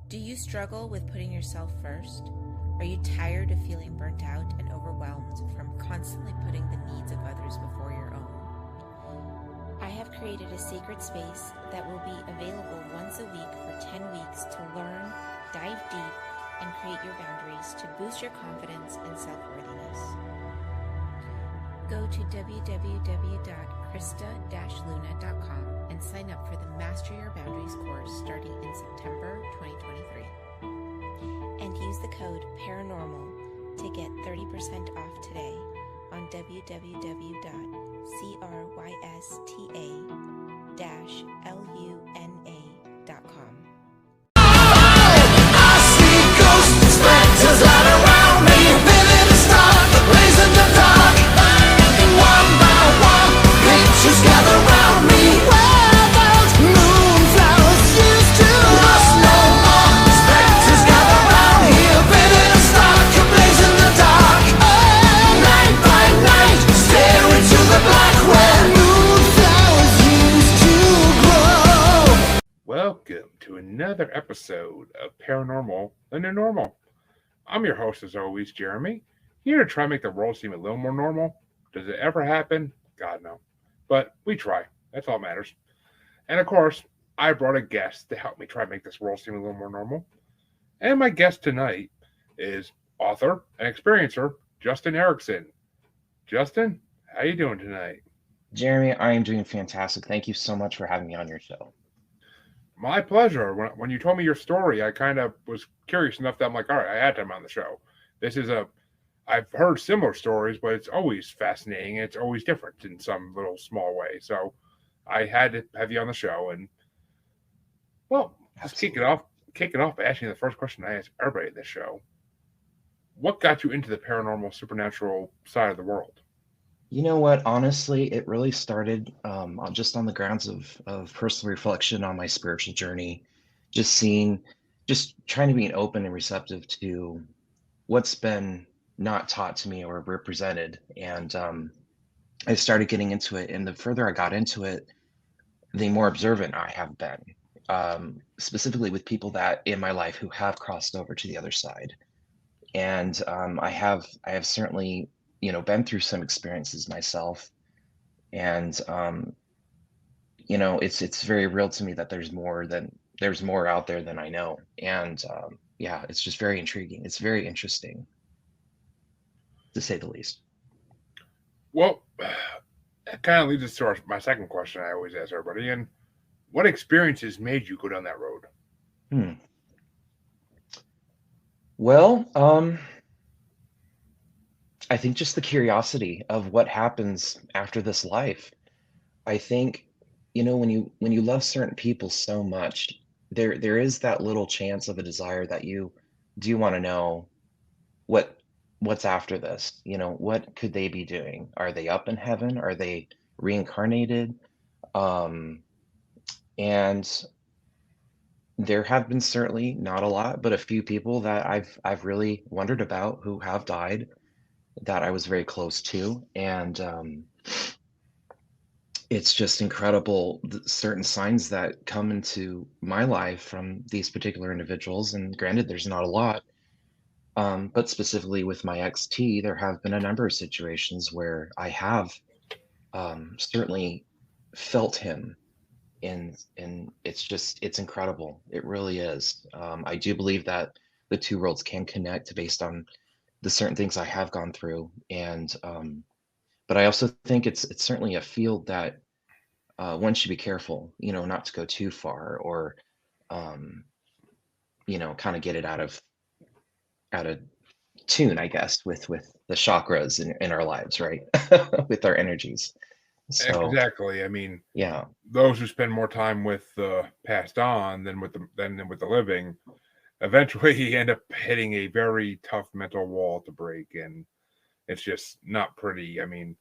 Do you struggle with putting yourself first? Are you tired of feeling burnt out and overwhelmed from constantly putting the needs of others before your own? I have created a sacred space that will be available once a week for 10 weeks to learn, dive deep, and create your boundaries to boost your confidence and self-worthiness. Go to www.krista-luna.com and sign up for the Master Your Boundaries course starting in September 2023. And use the code PARANORMAL to get 30% off today on www.crsta-luna.com. Welcome to another episode of Paranormal the New Normal. I'm your host, as always, Jeremy, here to try to make the world seem a little more normal. Does it ever happen? God, no. But we try. That's all that matters. And of course, I brought a guest to help me try to make this world seem a little more normal. And my guest tonight is author and experiencer, Justin Ericson. Justin, how you doing tonight? Jeremy, I am doing fantastic. Thank you so much for having me on your show. My pleasure. When you told me your story, I kind of was curious enough that I'm like, all right, I had to have him on the show. I've heard similar stories, but it's always fascinating. It's always different in some little small way. So I had to have you on the show. And, well, let's kick it off by asking you the first question I ask everybody at this show. What got you into the paranormal, supernatural side of the world? You know what? Honestly, it really started just on the grounds of personal reflection on my spiritual journey, just trying to be open and receptive to what's been not taught to me or represented. And I started getting into it. And the further I got into it, the more observant I have been, specifically with people that in my life who have crossed over to the other side. And I have certainly been through some experiences myself, and it's very real to me that there's more out there than I know. And yeah, it's just very intriguing. It's very interesting, to say the least. Well, that kind of leads us to my second question I always ask everybody. And what experiences made you go down that road? Well, I think just the curiosity of what happens after this life. I think, when you love certain people so much, there is that little chance of a desire that you do want to know what's after this. What could they be doing? Are they up in heaven? Are they reincarnated? And there have been certainly not a lot, but a few people that I've really wondered about who have died, that I was very close to. And it's just incredible, certain signs that come into my life from these particular individuals. And granted, there's not a lot, but specifically with my XT, there have been a number of situations where I have certainly felt him. And it's incredible. It really is. I do believe that the two worlds can connect based on the certain things I have gone through. And but I also think it's certainly a field that one should be careful, not to go too far, or kind of get it out of tune, I guess, with the chakras in our lives, right? With our energies. So Exactly. I mean, yeah, those who spend more time with the passed on than with the living, eventually you end up hitting a very tough mental wall to break, and it's just not pretty. I mean,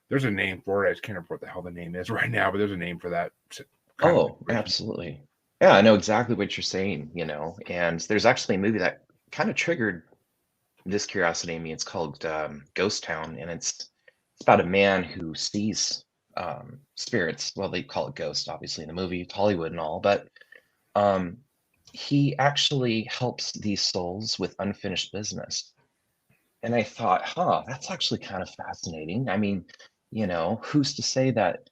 there's a name for it. I just can't remember what the hell the name is right now, but there's a name for that. Oh, absolutely. Yeah, I know exactly what you're saying, and there's actually a movie that kind of triggered this curiosity in me. It's called Ghost Town, and it's about a man who sees spirits. Well, they call it ghosts, obviously, in the movie. It's Hollywood and all, but he actually helps these souls with unfinished business. And I thought, huh, that's actually kind of fascinating. I mean, who's to say that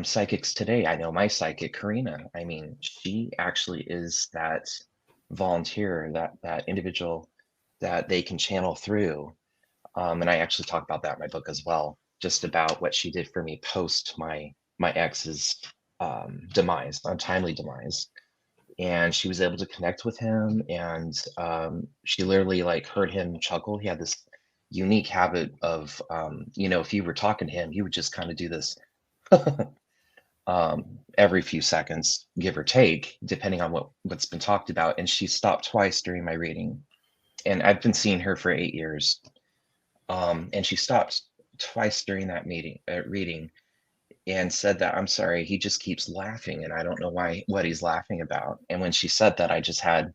psychics today, I know my psychic, Karina, I mean, she actually is that volunteer, that individual that they can channel through. And I actually talk about that in my book as well, just about what she did for me post my ex's demise, untimely demise. And she was able to connect with him, and she literally like heard him chuckle. He had this unique habit of, if you were talking to him, he would just kind of do this every few seconds, give or take, depending on what's been talked about. And she stopped twice during my reading, and I've been seeing her for 8 years. And she stopped twice during that reading, and said that, I'm sorry, he just keeps laughing and I don't know what he's laughing about. And when she said that, I just had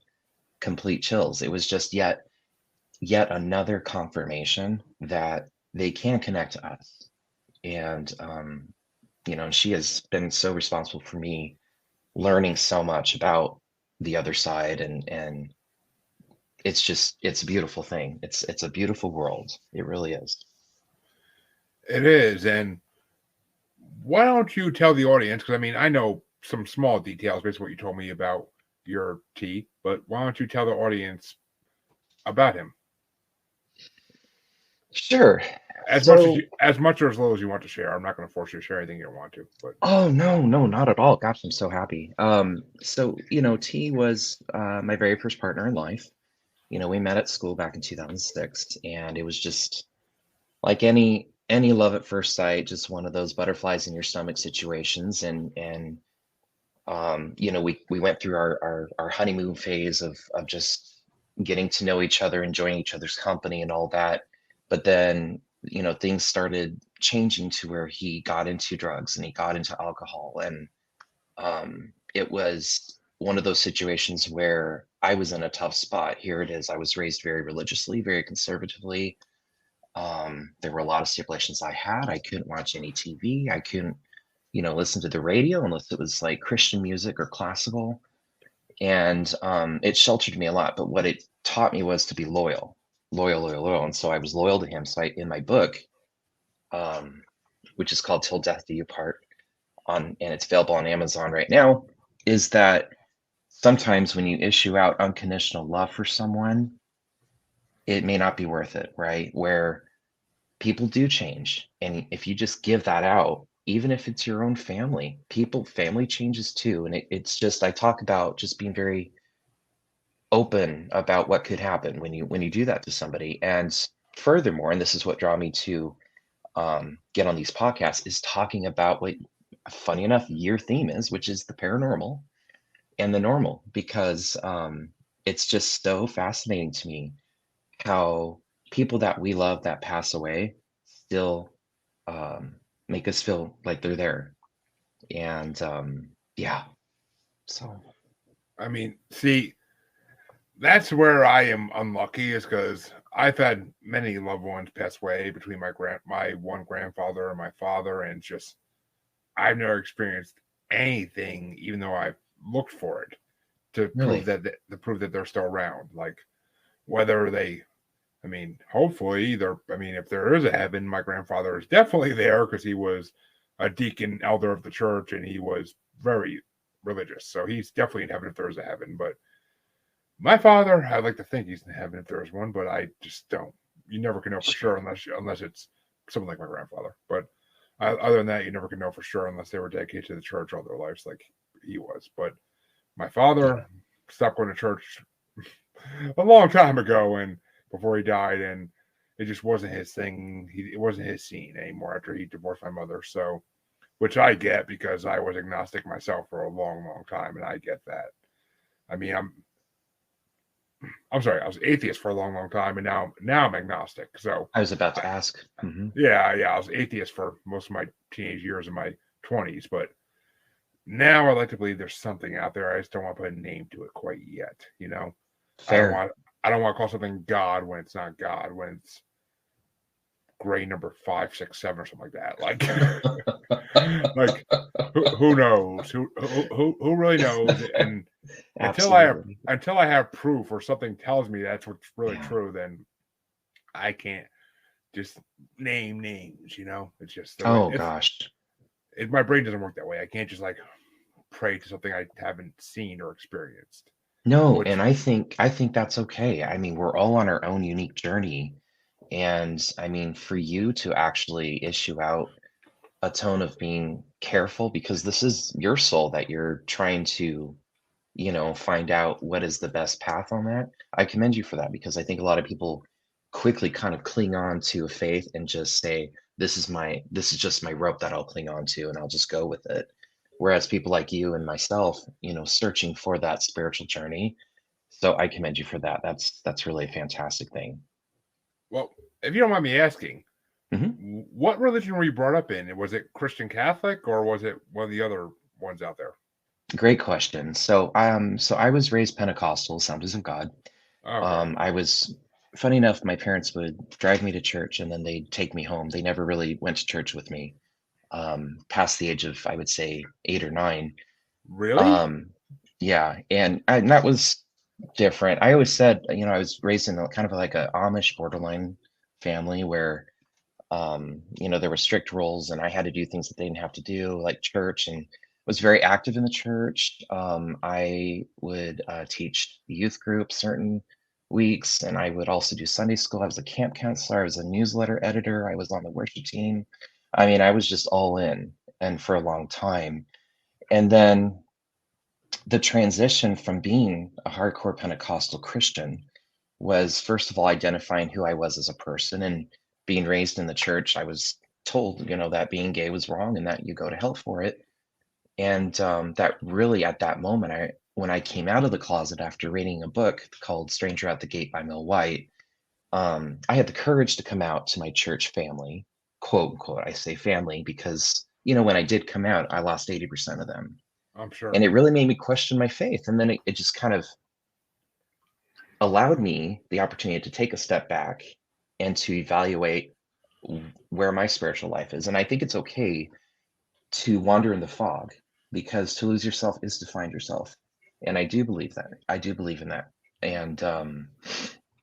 complete chills. It was just yet another confirmation that they can connect to us. And she has been so responsible for me learning so much about the other side, and it's a beautiful thing. It's a beautiful world. It really is. It is. And why don't you tell the audience, because I mean, I know some small details based on what you told me about your T, but why don't you tell the audience about him? Sure. As much or as little as you want to share. I'm not going to force you to share anything you don't want to. But Oh, no, not at all. Gosh, I'm so happy. So T was my very first partner in life. We met at school back in 2006, and it was just like any love at first sight, just one of those butterflies in your stomach situations. And we went through our honeymoon phase of just getting to know each other, enjoying each other's company and all that. But then, things started changing to where he got into drugs and he got into alcohol. And it was one of those situations where I was in a tough spot. Here it is. I was raised very religiously, very conservatively. There were a lot of stipulations I had. I couldn't watch any TV. I couldn't, listen to the radio unless it was like Christian music or classical. And it sheltered me a lot. But what it taught me was to be loyal, loyal, loyal, loyal. And so I was loyal to him. So in my book, which is called Till Death Did We Part, and it's available on Amazon right now, is that sometimes when you issue out unconditional love for someone, it may not be worth it, right? Where people do change. And if you just give that out, even if it's your own family, family changes too. And it's just, I talk about just being very open about what could happen when you do that to somebody. And furthermore, and this is what drew me to get on these podcasts, is talking about what, funny enough, your theme is, which is the paranormal and the normal, because it's just so fascinating to me how people that we love that pass away still make us feel like they're there. And yeah, so I mean, see, that's where I am unlucky, is because I've had many loved ones pass away between my one grandfather and my father, and just I've never experienced anything, even though I've looked for it to really, prove that they're still around. Like whether they, I mean, hopefully I mean, if there is a heaven, my grandfather is definitely there because he was a deacon elder of the church and he was very religious. So he's definitely in heaven if there is a heaven. But my father, I'd like to think he's in heaven if there is one, but I just don't. You never can know for sure unless it's someone like my grandfather. But other than that, you never can know for sure unless they were dedicated to the church all their lives like he was. But my father yeah, stopped going to church a long time ago, and before he died, and it just wasn't his thing. It wasn't his scene anymore after he divorced my mother. So, which I get because I was agnostic myself for a long, long time, and I get that. I mean, I'm sorry, I was atheist for a long, long time, and now I'm agnostic. So, I was about to ask. yeah, I was atheist for most of my teenage years and my 20s, but now I like to believe there's something out there. I just don't want to put a name to it quite yet. Fair. I don't want to call something God when it's not God, when it's gray number 5, 6, 7 or something like that. Like, like who knows? Who really knows? And Absolutely. until I have proof or something tells me that's what's really Yeah. true, then I can't just name names. It's just the way Oh gosh. my brain doesn't work that way. I can't just like pray to something I haven't seen or experienced. No, Which and I think that's okay. I mean, we're all on our own unique journey. And I mean, for you to actually issue out a tone of being careful, because this is your soul that you're trying to, find out what is the best path on that. I commend you for that, because I think a lot of people quickly kind of cling on to a faith and just say, this is just my rope that I'll cling on to and I'll just go with it. Whereas people like you and myself, searching for that spiritual journey. So I commend you for that. That's really a fantastic thing. well, if you don't mind me asking, Mhm. what religion were you brought up in? Was it Christian Catholic or was it one of the other ones out there? Great question. So I was raised Pentecostal, Assemblies of God. Okay. I was funny enough, my parents would drive me to church and then they'd take me home. They never really went to church with me, past the age of, I would say, 8 or 9. Really? Um, yeah, and that was different. I always said, I was raised in a kind of like a Amish borderline family where, there were strict rules and I had to do things that they didn't have to do, like church, and was very active in the church. I would teach the youth group certain weeks, and I would also do Sunday school. I was a camp counselor. I was a newsletter editor. I was on the worship team. I mean, I was just all in, and for a long time. And then the transition from being a hardcore Pentecostal Christian was, first of all, identifying who I was as a person. And being raised in the church, I was told, that being gay was wrong and that you go to hell for it. And that really, at that moment, when I came out of the closet after reading a book called Stranger at the Gate by Mel White, I had the courage to come out to my church family, quote unquote. I say family because, when I did come out, I lost 80% of them. I'm And sure. it really made me question my faith. And then it just kind of allowed me the opportunity to take a step back and to evaluate where my spiritual life is. And I think it's okay to wander in the fog, because to lose yourself is to find yourself. And I do believe that. I do believe in that. And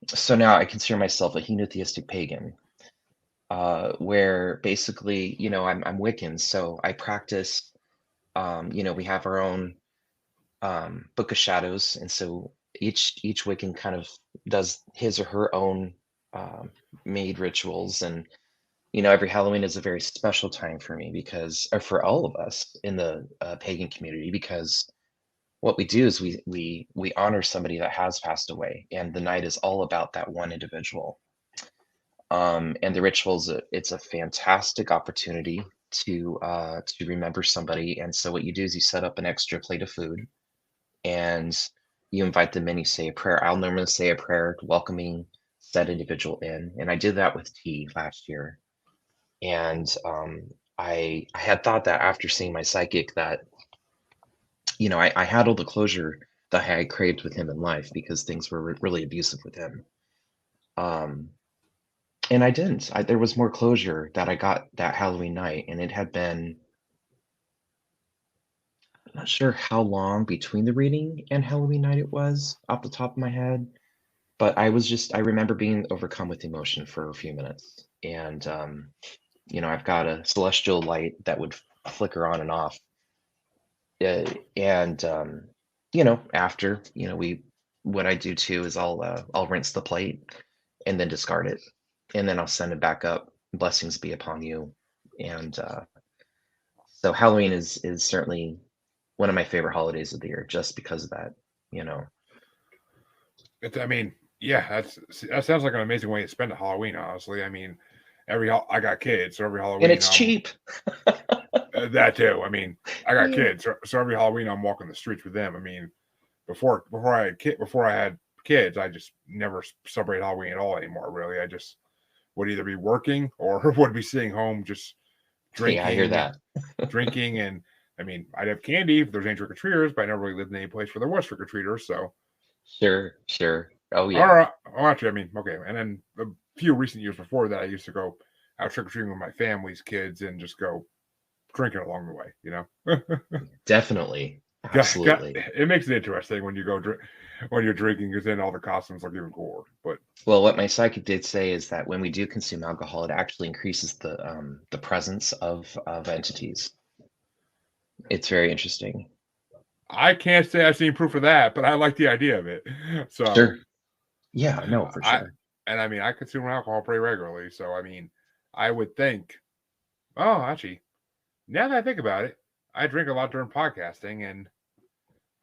so now I consider myself a henotheistic pagan, where basically, I'm Wiccan. So I practice, we have our own Book of Shadows. And so each Wiccan kind of does his or her own made rituals. And every Halloween is a very special time for me, because, or for all of us in the pagan community, because what we do is we honor somebody that has passed away, and the night is all about that one individual. And the rituals, it's a fantastic opportunity to remember somebody. And so what you do is you set up an extra plate of food, and you invite them in. You say a prayer. I'll normally say a prayer welcoming that individual in, and I did that with tea last year. And I had thought that after seeing my psychic that, I had all the closure that I had craved with him in life, because things were really abusive with him. Um, and I didn't. There was more closure that I got that Halloween night, and it had been, I'm not sure how long between the reading and Halloween night it was off the top of my head, but I remember being overcome with emotion for a few minutes. And, I've got a celestial light that would flicker on and off. And after, what I do too is I'll rinse the plate and then discard it, and then I'll send it back up. Blessings be upon you. And so Halloween is certainly one of my favorite holidays of the year, just because of that. You know, I mean, yeah, that sounds like an amazing way to spend a Halloween. Honestly, I mean, I got kids, so every and Halloween it's cheap. that too. I mean, I got Yeah. kids, so every Halloween I'm walking the streets with them. I mean, before I had kids, I just never celebrate Halloween at all anymore. Really, I just would either be working or would be sitting home just Yeah, I hear drinking, that. drinking, and I mean, I'd have candy if there's any trick or treaters, but I never really lived in any place where there was trick or treaters. So, Sure, sure. Oh all yeah. right, well, actually, I mean, okay. And then a few recent years before that, I used to go out trick or treating with my family's kids and just go drinking along the way. Definitely. Absolutely. It makes it interesting when you go when you're drinking, because then all the costumes look even cooler. But Well, what my psychic did say is that when we do consume alcohol, it actually increases the presence of entities. It's very interesting. I can't say I've seen proof of that, but I like the idea of it. So Sure. Yeah, no, for I sure. and I mean I consume alcohol pretty regularly, so I mean I would think, oh, actually, now that I think about it, I drink a lot during podcasting, and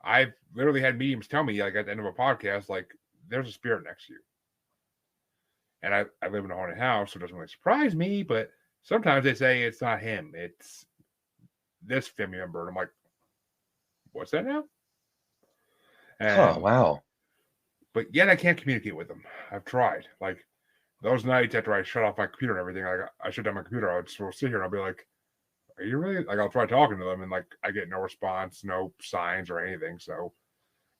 I've literally had mediums tell me, like, at the end of a podcast, like, there's a spirit next to you. And I live in a haunted house, so it doesn't really surprise me, but sometimes they say it's not him, it's this family member. And I'm like, what's that now? Oh, And wow. but yet I can't communicate with them. I've tried. Like those nights after I shut off my computer and everything, like I shut down my computer, I'll just sit here and I'll be like, are you really, like, I'll try talking to them, and like I get no response, no signs or anything. So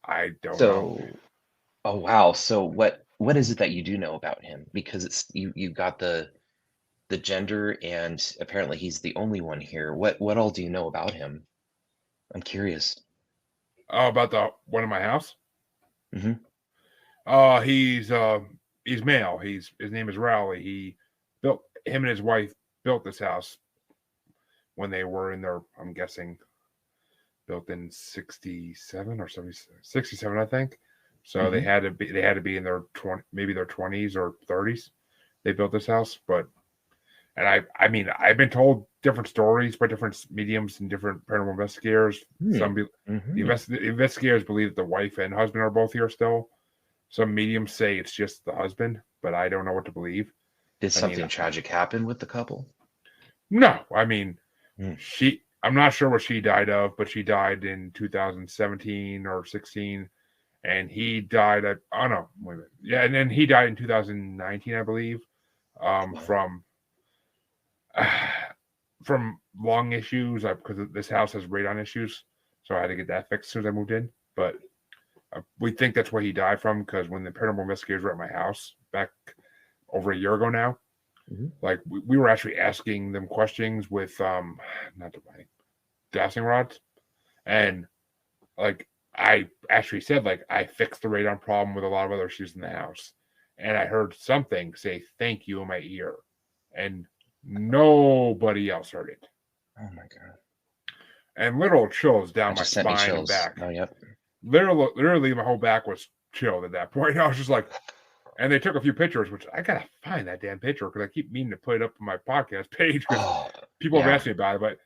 I don't know. So, oh wow. So what is it that you do know about him? Because it's you got the gender, and apparently he's the only one here. What all do you know about him? I'm curious. Oh, about the one in my house? Hmm. He's male. His name is Rowley. Him and his wife built this house when they were in their, I'm guessing, built in 67 or 67, I think. So they had to be in their 20s or 30s. They built this house, and I mean, I've been told different stories by different mediums and different paranormal investigators. The investigators believe that the wife and husband are both here still. Some mediums say it's just the husband, but I don't know what to believe. Did something tragic happen with the couple? No, I mean, I'm not sure what she died of, but she died in 2017 or 16, and he died at, oh no, wait a minute. Yeah, and then he died in 2019, I believe, from lung issues, because this house has radon issues, so I had to get that fixed as soon as I moved in. But we think that's what he died from, because when the paranormal investigators were at my house back over a year ago now, like we were actually asking them questions with not the dowsing rods, and like I actually said, like, I fixed the radon problem with a lot of other issues in the house, and I heard something say "thank you" in my ear, and nobody else heard it. Oh my god! And literal chills down my Sent me spine and chills. back. Oh, yep. Literally, my whole back was chilled at that point. I was just like, and they took a few pictures, which I gotta find that damn picture, because I keep meaning to put it up on my podcast page, because people have asked me about it. But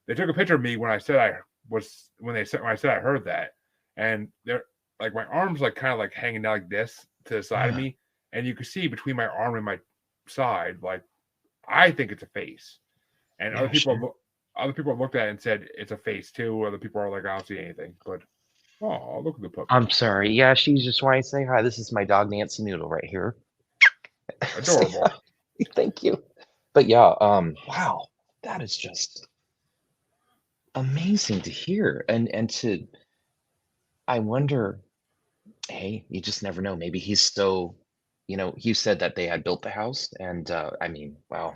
they took a picture of me when I said when I said I heard that, and they're like, my arms like kind of like hanging down like this to the side of me, and you could see between my arm and my side, like, I think it's a face, and other people looked at it and said it's a face too. Other people are like, I don't see anything, but oh, look at the puppy. I'm sorry. Yeah, she's just wanting to say hi. This is my dog Nancy Noodle right here. Adorable. Thank you. But yeah, wow, that is just amazing to hear, and to, I wonder, hey, you just never know. Maybe he's so, you said that they had built the house, and I mean, wow.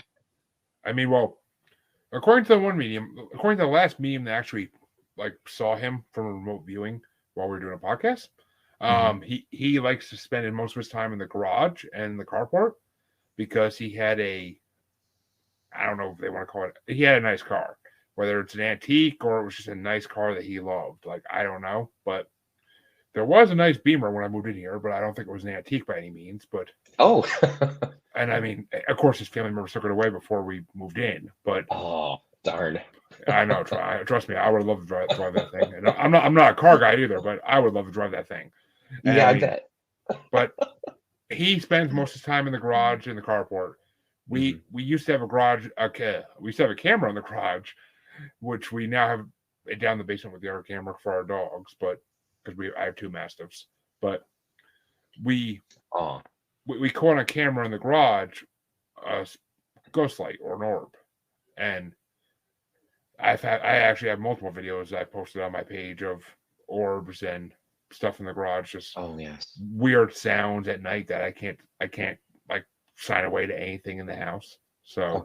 I mean, well, according to the last medium that actually like saw him from a remote viewing while we were doing a podcast, he likes to spend most of his time in the garage and the carport, because he had I don't know if they want to call it, he had a nice car, whether it's an antique or it was just a nice car that he loved. Like, I don't know, but there was a nice Beamer when I moved in here, but I don't think it was an antique by any means. But and I mean, of course, his family members took it away before we moved in. But oh, darn! I know. Trust me, I would love to drive that thing. And I'm not a car guy either, but I would love to drive that thing. And yeah, I bet. But he spends most of his time in the garage, in the carport. We used to have a garage. We used to have a camera in the garage, which we now have down the basement with the other camera for our dogs. But because I have two mastiffs, but we caught on a camera in the garage a ghost light or an orb, and I actually have multiple videos that I posted on my page of orbs and stuff in the garage, just weird sounds at night that I can't like sign away to anything in the house. So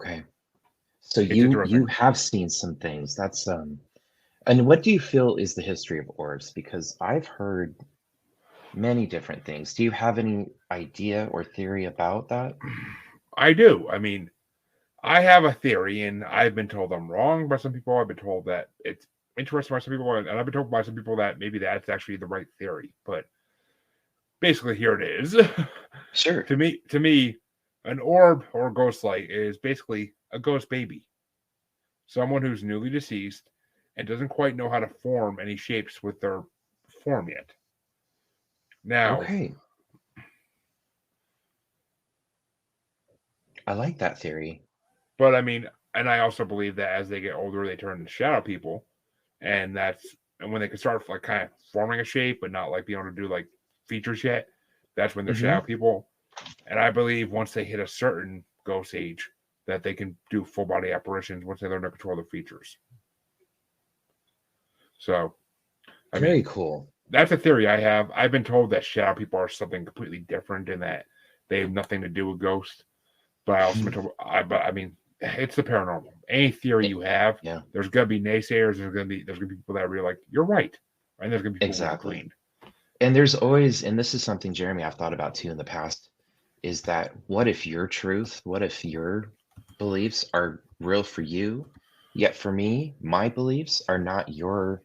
so you have seen some things. That's And what do you feel is the history of orbs? Because I've heard many different things. Do you have any idea or theory about that? I do. I mean, I have a theory, and I've been told I'm wrong by some people. I've been told that it's interesting by some people, and I've been told by some people that maybe that's actually the right theory. But basically, here it is. Sure. To me, an orb or ghost light is basically a ghost baby, someone who's newly deceased and doesn't quite know how to form any shapes with their form yet. Now, Okay. I like that theory. but I mean, and I also believe that as they get older, they turn into shadow people, and when they can start like kind of forming a shape, but not like being able to do like features yet. That's when they're shadow people. And I believe once they hit a certain ghost age, that they can do full body apparitions once they learn to control their features. So, I Very mean, cool. that's a theory I have. I've been told that shadow people are something completely different and that they have nothing to do with ghosts. But I also been told, but I mean, it's the paranormal. Any theory you have, Yeah, there's gonna be naysayers. There's gonna be people that are really like, you're right, and there's gonna be people exactly. in between. And there's always, and this is something, Jeremy, I've thought about too in the past, is that what if your truth, what if your beliefs are real for you, yet for me, my beliefs are not your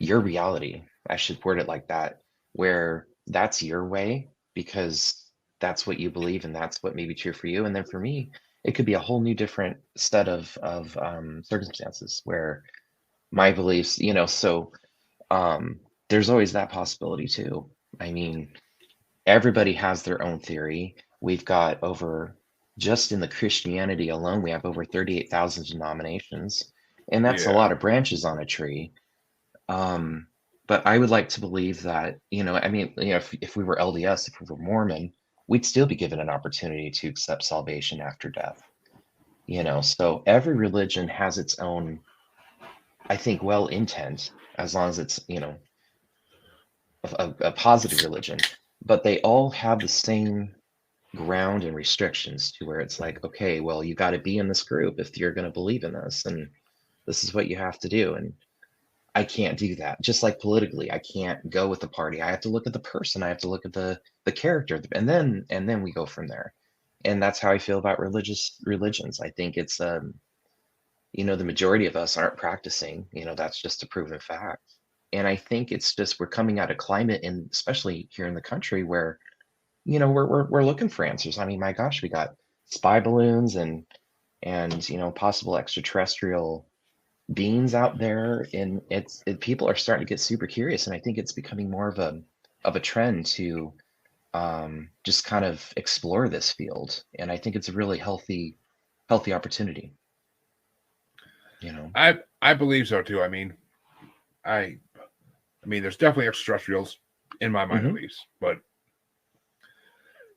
reality. I should word it like that, where that's your way because that's what you believe and that's what may be true for you. And then for me, it could be a whole new different set of circumstances where my beliefs, so there's always that possibility too. I mean, everybody has their own theory. We've got just in the Christianity alone, we have over 38,000 denominations, and that's a Yeah, lot of branches on a tree. But I would like to believe that, I mean, if we were LDS, if we were Mormon, we'd still be given an opportunity to accept salvation after death. So every religion has its own, I think, well intent, as long as it's, a positive religion, but they all have the same ground and restrictions to where it's like, okay, well, you got to be in this group if you're going to believe in this, and this is what you have to do. And I can't do that. Just like politically, I can't go with the party. I have to look at the person. I have to look at the character, and then we go from there. And that's how I feel about religions. I think it's the majority of us aren't practicing. That's just a proven fact. And I think it's just we're coming out of climate, and especially here in the country, where we're looking for answers. I mean, my gosh, we got spy balloons and possible extraterrestrial beings out there, and people are starting to get super curious, and I think it's becoming more of a trend to just kind of explore this field, and I think it's a really healthy opportunity. I believe so too. I mean, I there's definitely extraterrestrials in my mind at least, but.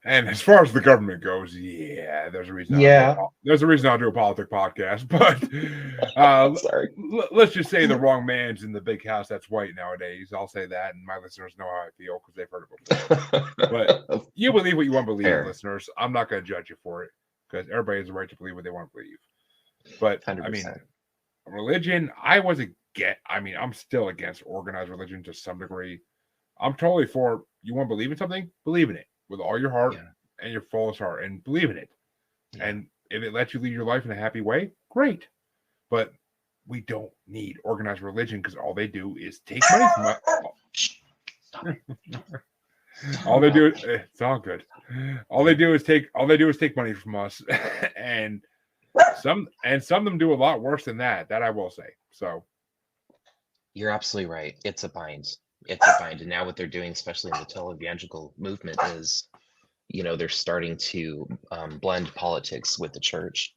And as far as the government goes, yeah, there's a reason. Yeah. There's a reason I'll do a politic podcast, but Sorry. Let's just say the wrong man's in the big house that's white nowadays. I'll say that, and my listeners know how I feel because they've heard it before. But you believe what you want to believe, Fair. listeners. I'm not going to judge you for it because everybody has the right to believe what they want to believe. But 100%. I mean, religion, I'm still against organized religion to some degree. I'm totally for you want to believe in something, believe in it with all your heart and your fullest heart, and believe in it. Yeah. And if it lets you lead your life in a happy way, great. But we don't need organized religion because all they do is take money from us. All they do is it's all good. All they do is take money from us, and some of them do a lot worse than that. That I will say. So you're absolutely right. It's a bind. And now what they're doing, especially in the televangelical movement, is, they're starting to blend politics with the church.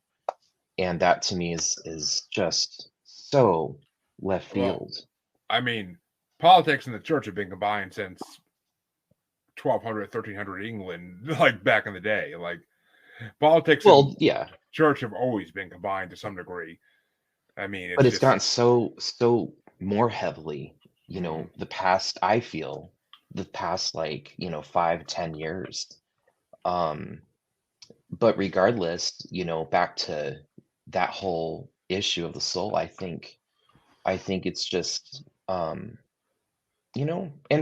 And that to me is just so left field. Well, I mean, politics and the church have been combined since 1200, 1300 England, like back in the day. Like politics and church have always been combined to some degree. I mean, it's gotten so more heavily. The past 5-10 years. But regardless, back to that whole issue of the soul, I think I think it's just, and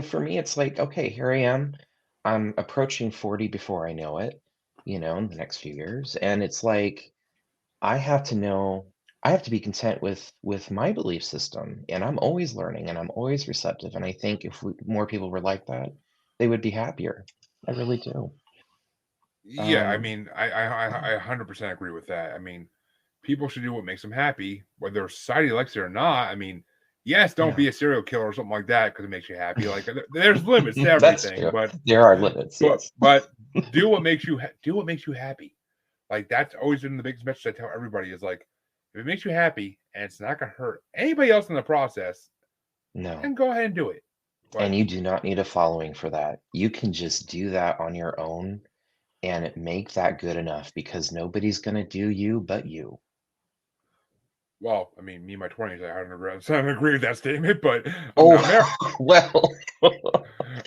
for me, it's like, okay, here I am. I'm approaching 40 before I know it, in the next few years. And it's like, I have to know, I have to be content with my belief system. And I'm always learning and I'm always receptive. And I think if more people were like that, they would be happier. I really do. Yeah, I Um, mean, I 100% agree with that. I mean, people should do what makes them happy, whether society likes it or not. I mean, yes, don't yeah, be a serial killer or something like that because it makes you happy. Like, there's limits to that's everything, true. There are limits. but Yes. but do what makes you do what makes you happy. Like, that's always been the biggest message I tell everybody is like, if it makes you happy and it's not gonna hurt anybody else in the process, No. then go ahead and do it. But And you do not need a following for that. You can just do that on your own and make that good enough because nobody's going to do you but you. well, I mean, me in my 20s, I don't agree with that statement, but I'm Oh, not married. well,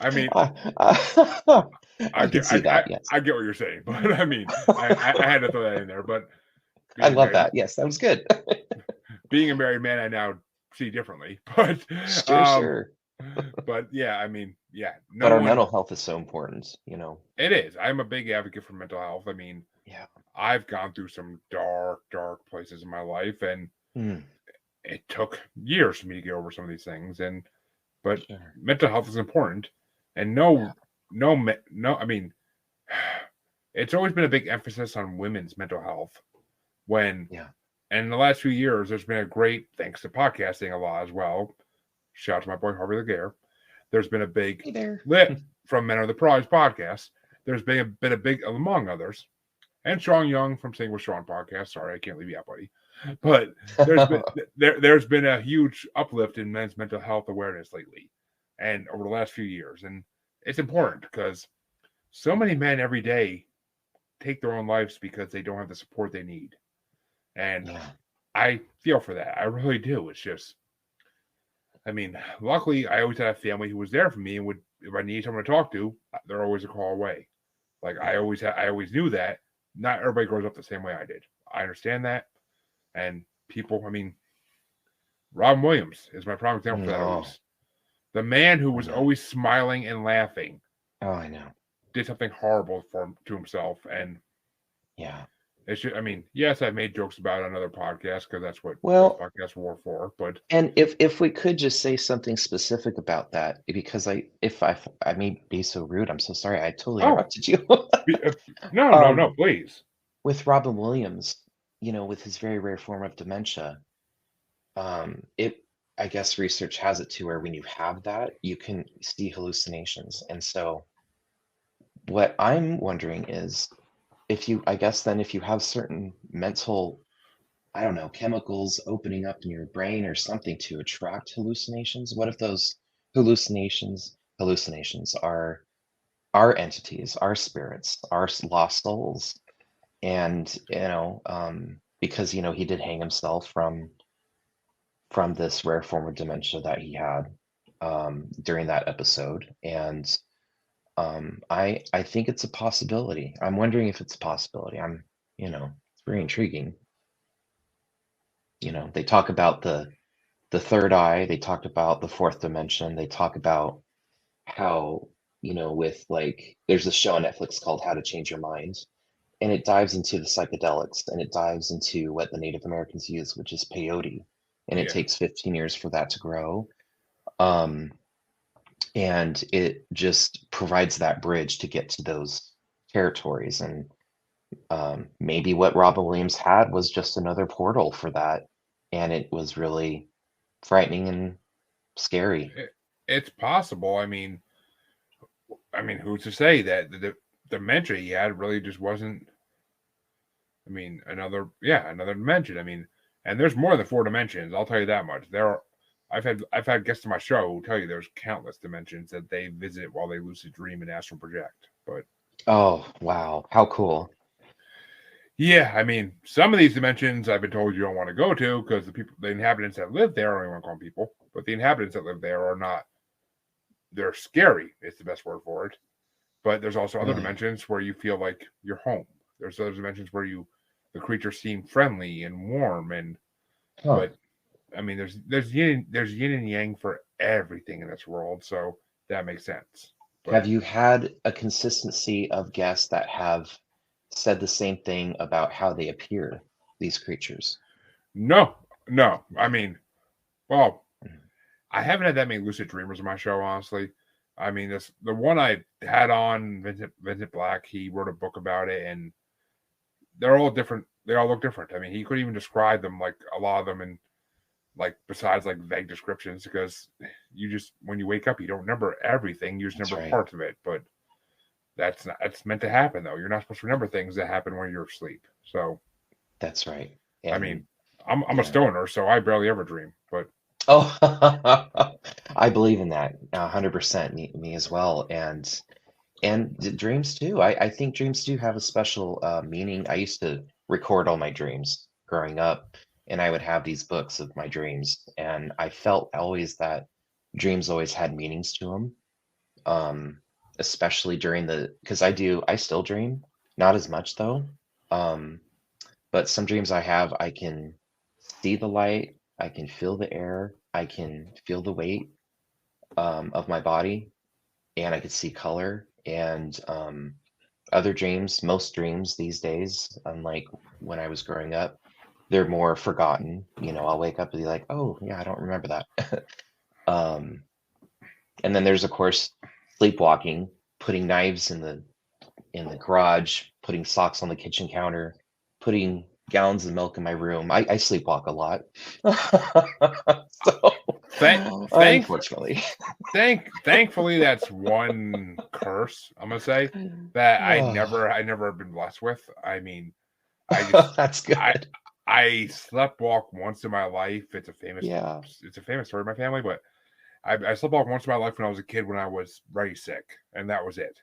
I mean, I, I can get, see that. Yes. I get what you're saying, but I mean, I had to throw that in there. But I being a love married, that. Yes, that was good. being a married man, I now see differently. But, Sure, sure. but yeah, I mean, yeah, But no our one. mental health is so important, It is. I'm a big advocate for mental health. I mean, Yeah. I've gone through some dark places in my life, and Mm, it took years for me to get over some of these things. But sure. mental health is important, and Yeah. no. I mean, it's always been a big emphasis on women's mental health. And in the last few years, there's been a great, thanks to podcasting a lot as well. Shout out to my boy Harvey Laguerre. There's been a big Hey there. lit from Men Are the Prize podcast. There's been a big, among others, and Sean Young from Sing with Sean podcast. Sorry, I can't leave you out, buddy. But there's been a huge uplift in men's mental health awareness lately, and over the last few years, and it's important because so many men every day take their own lives because they don't have the support they need, and Yeah. I feel for that. I really do. It's just, I mean, luckily I always had a family who was there for me and would, if I need someone to talk to, they're always a call away. Like I always knew that. Not everybody grows up the same way I did. I understand that. And people, I mean, Robin Williams is my prime example for that. Always. The man who was always smiling and laughing. Oh, I know. Did something horrible to himself. And yeah, it's just, I mean, yes, I've made jokes about it on other podcasts because that's what well, those podcasts were for. But and if we could just say something specific about that, because I may be so rude, I'm so sorry. I totally interrupted you. No, please. With Robin Williams, with his very rare form of dementia, I guess research has it to where when you have that, you can see hallucinations. And so what I'm wondering is if you have certain mental, I don't know, chemicals opening up in your brain or something to attract hallucinations, what if those hallucinations are our entities, our spirits, our lost souls? And, because, he did hang himself from this rare form of dementia that he had during that episode. And I think it's a possibility. I'm wondering if it's a possibility. It's very intriguing. They talk about the third eye. They talked about the fourth dimension. They talk about how, with like, there's a show on Netflix called How to Change Your Mind, and it dives into the psychedelics and it dives into what the Native Americans use, which is peyote, and it takes 15 years for that to grow. And it just provides that bridge to get to those territories. And maybe what Robin Williams had was just another portal for that, and it was really frightening and scary. It's possible. I mean, who's to say that the dementia he had really just wasn't? I mean, another dimension. I mean, and there's more than 4 dimensions. I'll tell you that much. I've had guests on my show who tell you there's countless dimensions that they visit while they lucid dream and astral project. But oh wow, how cool! Yeah, I mean, some of these dimensions I've been told you don't want to go to because the inhabitants that live there, I don't even want to call them people, but the inhabitants that live there are not. They're scary. Is the best word for it. But there's also other dimensions where you feel like you're home. There's other dimensions where the creatures seem friendly and warm, but I mean, there's yin and yang for everything in this world, so that makes sense. But Have you had a consistency of guests that have said the same thing about how they appear, these creatures? no, no. I mean, well, I haven't had that many lucid dreamers on my show, honestly. I mean, the one I had on Vincent Black. He wrote a book about it, and they're all different. They all look different. I mean, he couldn't even describe them, like a lot of them, and like besides like vague descriptions, because you just when you wake up, you don't remember everything. You just That's remember right. parts of it. But that's meant to happen, though. You're not supposed to remember things that happen when you're asleep. So That's right. I And mean, I'm a yeah. stoner, so I barely ever dream. But Oh, I believe in that 100%. Me as well. And dreams too. I think dreams do have a special meaning. I used to record all my dreams growing up, and I would have these books of my dreams, and I felt always that dreams always had meanings to them. Especially during because I still dream, not as much though. Um, but some dreams I have, I can see the light, I can feel the air, I can feel the weight of my body, and I could see color. And other dreams, most dreams these days, unlike when I was growing up, they're more forgotten. I'll wake up and be like, oh yeah, I don't remember that. um, and then there's of course sleepwalking, putting knives in the garage, putting socks on the kitchen counter, putting gallons of milk in my room. I sleepwalk a lot. So, thank thank unfortunately. thankfully, that's one curse I'm gonna say that I never have been blessed with. I mean, I just That's I good. I slept walk once in my life. Yeah. It's a famous story in my family, but I slept walk once in my life when I was a kid when I was very sick, and that was it.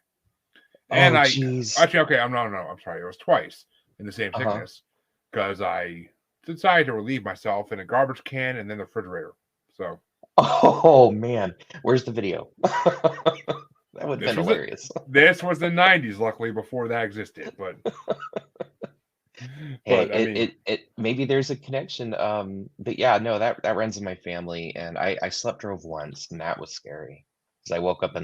And Oh, I geez. actually okay, I'm sorry, it was twice in the same Uh-huh. sickness because I decided to relieve myself in a garbage can and then the refrigerator. So Oh, man. Where's the video? That would have this been was it. hilarious. This was the '90s, luckily before that existed. Hey, But I mean, it maybe there's a connection. But yeah, no, that runs in my family, and I slept drove once, and that was scary because I woke up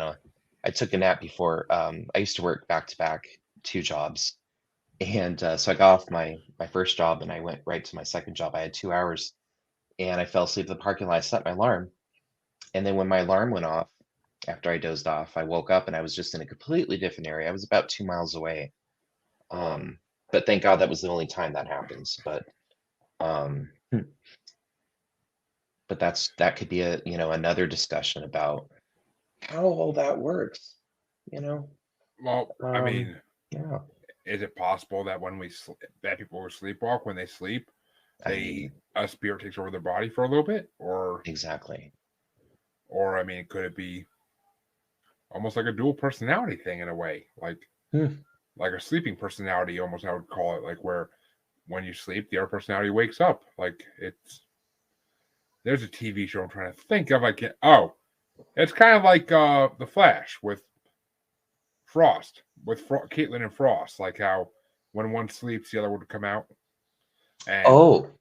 I took a nap before. I used to work back to back, two jobs, and so I got off my first job, and I went right to my second job. I had 2 hours, and I fell asleep in the parking lot. I set my alarm, and then when my alarm went off, after I dozed off, I woke up and I was just in a completely different area. I was about 2 miles away. Um, but thank God that was the only time that happens. Um, but that could be another discussion about how all that works, you know? well, I Um, mean, yeah, is it possible that that people who sleepwalk when they sleep, I mean, a spirit takes over their body for a little bit, exactly. or I mean, could it be almost like a dual personality thing in a way, Hmm. like a sleeping personality, almost I would call it, like where when you sleep, the other personality wakes up. Like there's a TV show I'm trying to think of. I can't. Oh, it's kind of like the Flash with Frost, with Caitlin and Frost, like how when one sleeps, the other would come out, and Oh,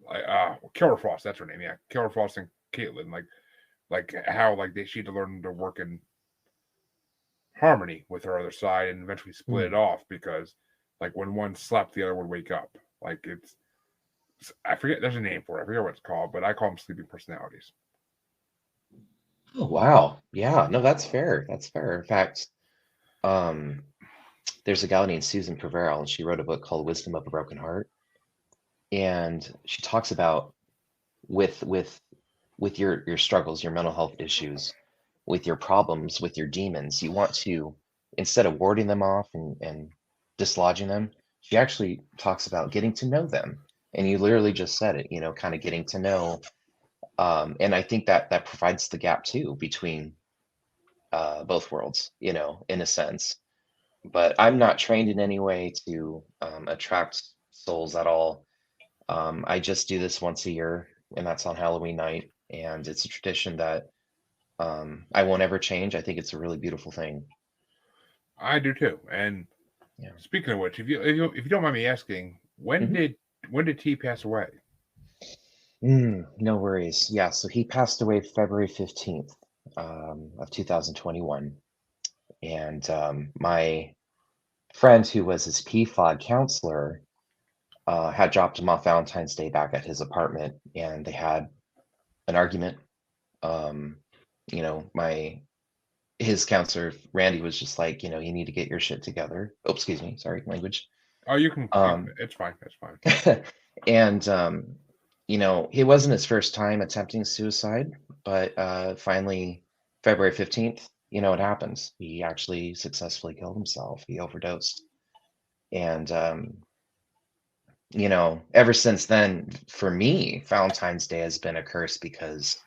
like Killer Frost, that's her name, yeah, Killer Frost and Caitlin, like how like she had to learn to work in harmony with her other side, and eventually split hmm. it off because like when one slept, the other would wake up. Like I forget, there's a name for it. I forget what it's called, but I call them sleeping personalities. Oh, wow. Yeah, no, that's fair. That's fair. In fact, um, there's a gal named Susan Preverell, and she wrote a book called Wisdom of a Broken Heart. And she talks about with with with your struggles, your mental health issues, with your problems, with your demons, you want to, instead of warding them off and dislodging them, she actually talks about getting to know them. And you literally just said it, kind of getting to know. And I think that provides the gap too between both worlds, in a sense. But I'm not trained in any way to attract souls at all. I just do this once a year, and that's on Halloween night. And it's a tradition that I won't ever change. I think it's a really beautiful thing. I do too. And Yeah. speaking of which, if you don't mind me asking, Mhm. when did T pass away? No worries. Yeah, so he passed away February 15th of 2021. And my friend who was his PFOD counselor had dropped him off Valentine's Day back at his apartment, and they had an argument. Um, you know, his counselor, Randy, was just like, you need to get your shit together. Oh, excuse me. Sorry, language. Oh, you can. Um, It's fine. It's fine. and it wasn't his first time attempting suicide, but finally, February 15th, it happens. He actually successfully killed himself. He overdosed. And, ever since then, for me, Valentine's Day has been a curse because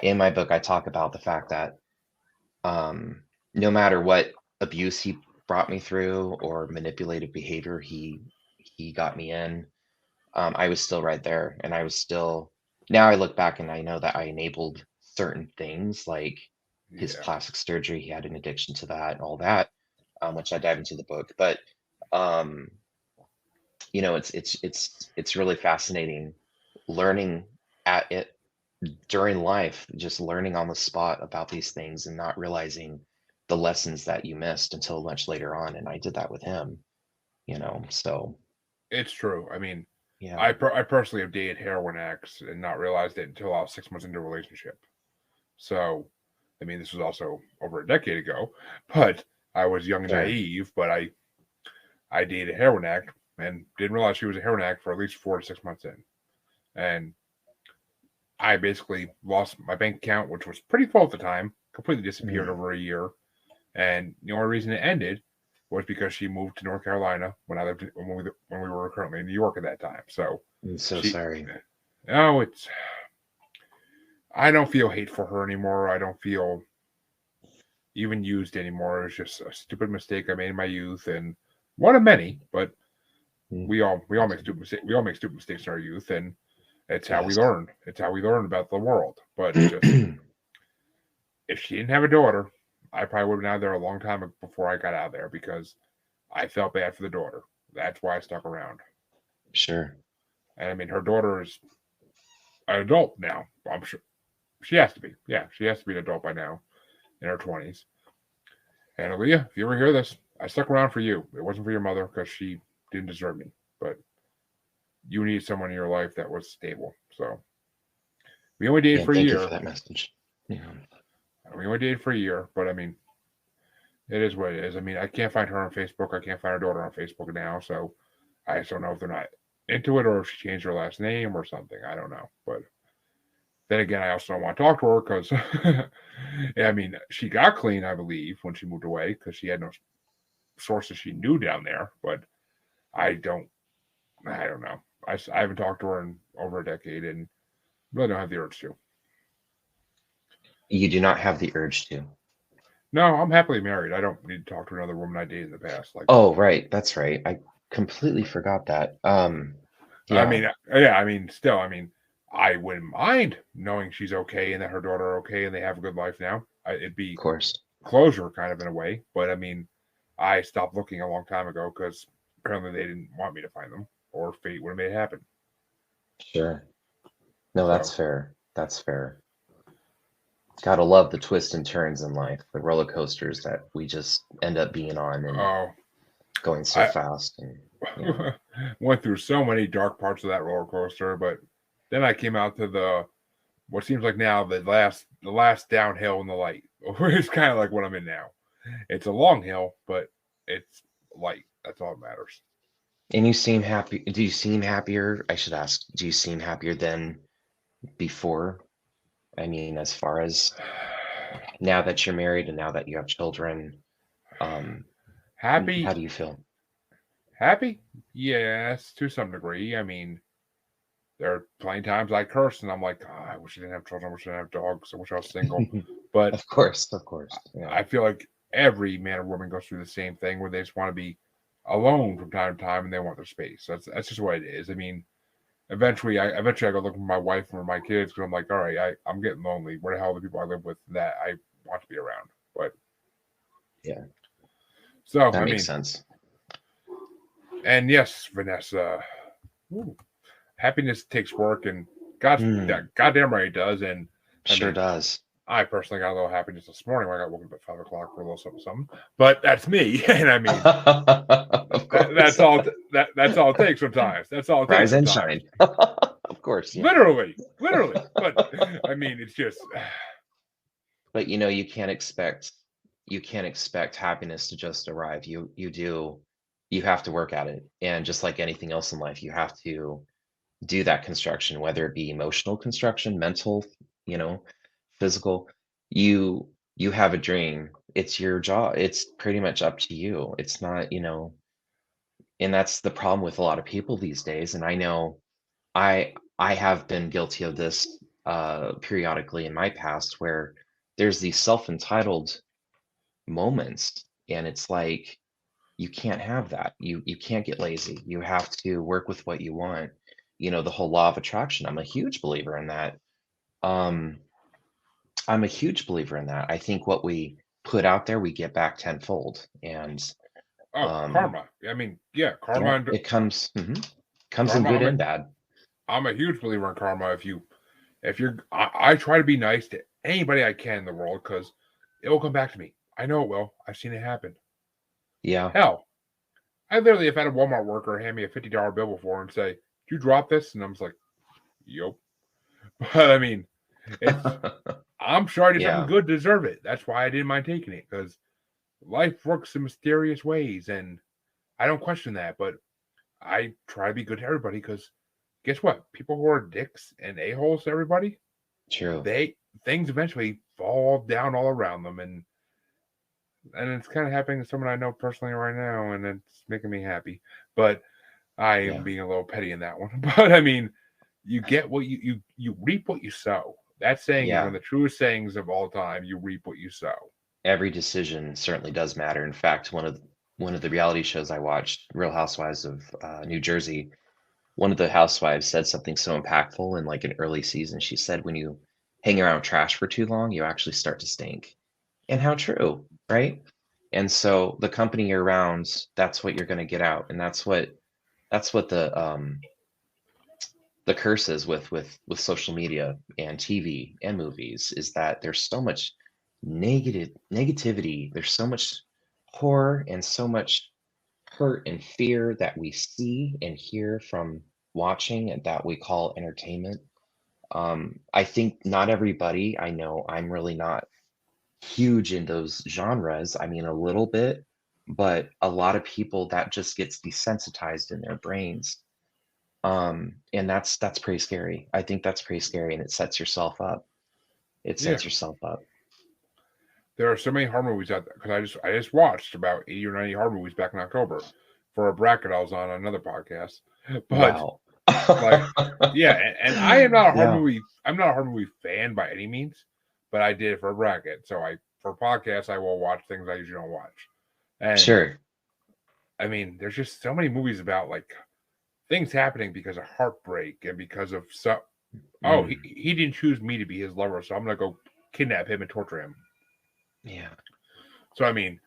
in my book, I talk about the fact that no matter what abuse he brought me through or manipulative behavior he got me in, I was still right there, and I was still. Now I look back and I know that I enabled certain things like his Yeah. plastic surgery. He had an addiction to that and all that, which I dive into the book. But it's really fascinating learning at it during life, just learning on the spot about these things and not realizing the lessons that you missed until much later on. And I did that with him, so It's true. I mean, yeah. I personally have dated heroin addicts and not realized it until I was 6 months into a relationship. So, I mean, this was also over a decade ago, but I was young and Sure. naive. But I dated a heroin addict and didn't realize she was a heroin addict for at least 4 to 6 months in, and I basically lost my bank account, which was pretty full at the time, completely disappeared over a year. And the only reason it ended was because she moved to North Carolina when we were currently in New York at that time. So I'm so sorry. No, I don't feel hate for her anymore. I don't feel even used anymore. It's just a stupid mistake I made in my youth, and one of many. But we all make stupid mistakes. We all make stupid mistakes in our youth, and it's how we learn. It's how we learn about the world. But just if she didn't have a daughter, I probably would have been out there a long time before I got out of there because I felt bad for the daughter. That's why I stuck around. Sure. And I mean, her daughter is an adult now. I'm sure she has to be. Yeah, she has to be an adult by now, in her 20s. And Aaliyah, if you ever hear this, I stuck around for you. It wasn't for your mother because she didn't deserve me. But you need someone in your life that was stable. So we only dated for a year. Thank you for that message. Yeah. We only dated for a year, but I mean, it is what it is. I mean, I can't find her on Facebook. I can't find her daughter on Facebook now. So I just don't know if they're not into it or if she changed her last name or something. I don't know. But then again, I also don't want to talk to her because, I mean, she got clean, I believe, when she moved away because she had no sources she knew down there. But I don't know. I haven't talked to her in over a decade and really don't have the urge to. You do not have the urge to. No, I'm happily married. I don't need to talk to another woman I dated in the past. Oh, right. That's right. I completely forgot that. Yeah. I mean, still, I wouldn't mind knowing she's okay and that her daughter are okay and they have a good life now. It'd be, of course, closure kind of in a way. But I mean, I stopped looking a long time ago because apparently they didn't want me to find them or fate would have made it happen. Sure. No, that's fair. That's fair. Gotta love the twists and turns in life, the roller coasters that we just end up being on and going so fast. And went through so many dark parts of that roller coaster, but then I came out to what seems like now the last downhill in the light. It's kind of like what I'm in now. It's a long hill, but it's light. That's all that matters. And you seem happy. Do you seem happier? I should ask, do you seem happier than before? I mean, as far as now that you're married and now that you have children, happy? How do you feel? Happy? Yes, to some degree. I mean, there are plenty of times I curse and I'm like, I wish I didn't have children. I wish I didn't have dogs. I wish I was single. But of course. Yeah. I feel like every man or woman goes through the same thing where they just want to be alone from time to time and they want their space. That's just what it is. I mean, eventually I go look for my wife and my kids because I'm like, all right, I'm getting lonely. Where the hell are the people I live with that I want to be around? But yeah, so that makes sense. And yes, Vanessa, happiness takes work and Goddamn right it does. And Sure does. I personally got a little happy just this morning when I got woken up at 5 o'clock for a little something. But that's me, and I mean, that's all. That's all it takes sometimes. That's all it takes. Rise and sometimes. shine. Of course. Yeah. Literally. But I mean, it's just. But you can't expect happiness to just arrive. You have to work at it, and just like anything else in life, you have to do that construction, whether it be emotional construction, mental, physical. You have a dream. It's your job. It's pretty much up to you. It's not, and that's the problem with a lot of people these days. And I know I have been guilty of this periodically in my past, where there's these self-entitled moments, and it's like you can't have that. You can't get lazy. You have to work with what you want. The whole law of attraction. I'm a huge believer in that. I think what we put out there, we get back tenfold. And karma. I mean, yeah, karma. It comes in good and bad. I'm a huge believer in karma. I try to be nice to anybody I can in the world, because it will come back to me. I know it will. I've seen it happen. Yeah. Hell, I literally have had a Walmart worker hand me a $50 bill before and say, "Did you drop this?" And I'm just like, "Yup." But I mean, I'm sure I did something good to deserve it. That's why I didn't mind taking it, because life works in mysterious ways, and I don't question that. But I try to be good to everybody, because guess what? People who are dicks and a-holes to everybody, true, things eventually fall down all around them, and it's kind of happening to someone I know personally right now, and it's making me happy. But I am being a little petty in that one. But I mean, you get what you reap what you sow. That saying is one of the truest sayings of all time. You reap what you sow. Every decision certainly does matter. In fact, one of the reality shows I watched, Real Housewives of New Jersey, one of the housewives said something so impactful in like an early season. She said, when you hang around trash for too long, you actually start to stink. And how true, right? And so the company you're around, that's what you're going to get out. And that's what the curse is with social media and TV and movies, is that there's so much negativity. There's so much horror and so much hurt and fear that we see and hear from watching, and that we call entertainment. I think not everybody, I know I'm really not huge in those genres. I mean, a little bit, but a lot of people, that just gets desensitized in their brains. And that's pretty scary. I think that's pretty scary, and it sets yourself up. There are so many horror movies out there, because I just watched about 80 or 90 horror movies back in October for a bracket I was on another podcast. But wow. and I am not a horror movie. I'm not a horror movie fan by any means, but I did it for a bracket. So for podcasts, I will watch things I usually don't watch. And sure. I mean, there's just so many movies about like things happening because of heartbreak and because of he didn't choose me to be his lover, so I'm gonna go kidnap him and torture him. Yeah. So I mean,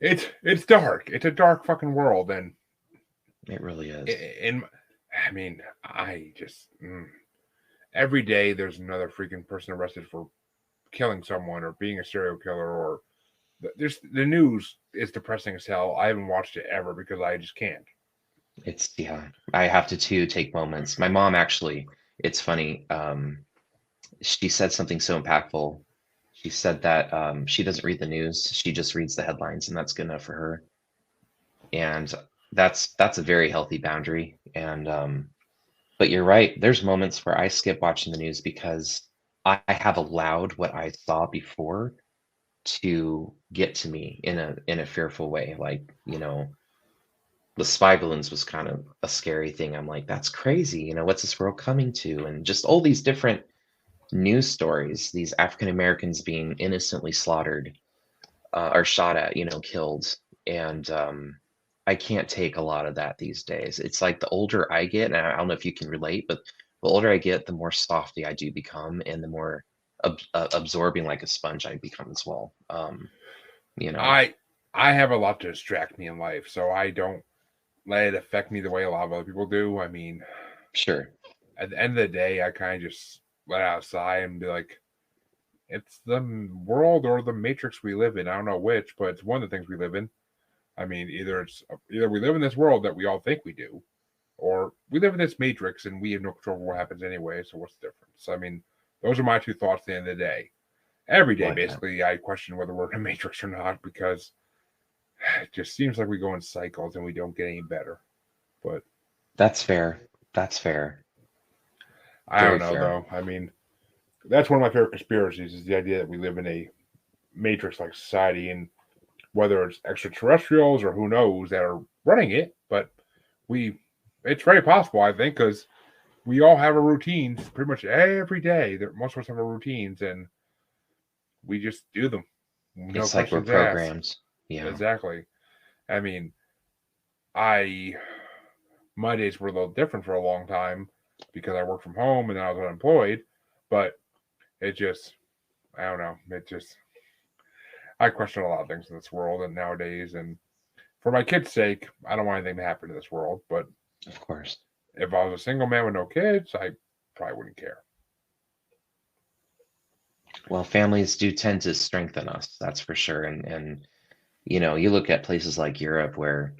it's dark. It's a dark fucking world, and it really is. And I mean, I just every day there's another freaking person arrested for killing someone or being a serial killer, or the news is depressing as hell. I haven't watched it ever because I just can't. I have to too take moments. My mom actually, it's funny. She said something so impactful. She said that she doesn't read the news. She just reads the headlines, and that's good enough for her. And that's a very healthy boundary. And but you're right. There's moments where I skip watching the news because I have allowed what I saw before to get to me in a fearful way. Like, the spy balloons was kind of a scary thing. I'm like, that's crazy. What's this world coming to? And just all these different news stories, these African Americans being innocently slaughtered or shot at, killed. And I can't take a lot of that these days. It's like the older I get, and I don't know if you can relate, but the older I get, the more softy I do become, and the more absorbing like a sponge I become as well. I have a lot to distract me in life, so I don't let it affect me the way a lot of other people do. I mean, sure. at the end of the day, I kind of just let out a sigh and be like, it's the world or the matrix we live in. I don't know which, but it's one of the things we live in. I mean, either we live in this world that we all think we do, or we live in this matrix and we have no control over what happens anyway. So what's the difference? I mean, those are my two thoughts at the end of the day. Every day, basically, I question whether we're in a matrix or not, because it just seems like we go in cycles and we don't get any better. But That's fair. That's fair. I don't know, though. I mean, that's one of my favorite conspiracies, is the idea that we live in a matrix-like society, and whether it's extraterrestrials or who knows that are running it, but it's very possible, I think, because we all have our routines pretty much every day. Most of us have our routines, and we just do them. No, it's like we're programmed. Asked. Yeah, exactly. I mean, my days were a little different for a long time because I worked from home and I was unemployed, but it just, I don't know. I question a lot of things in this world and nowadays, and for my kids' sake, I don't want anything to happen to this world, but of course, if I was a single man with no kids, I probably wouldn't care. Well, families do tend to strengthen us, that's for sure. And you know, you look at places like Europe where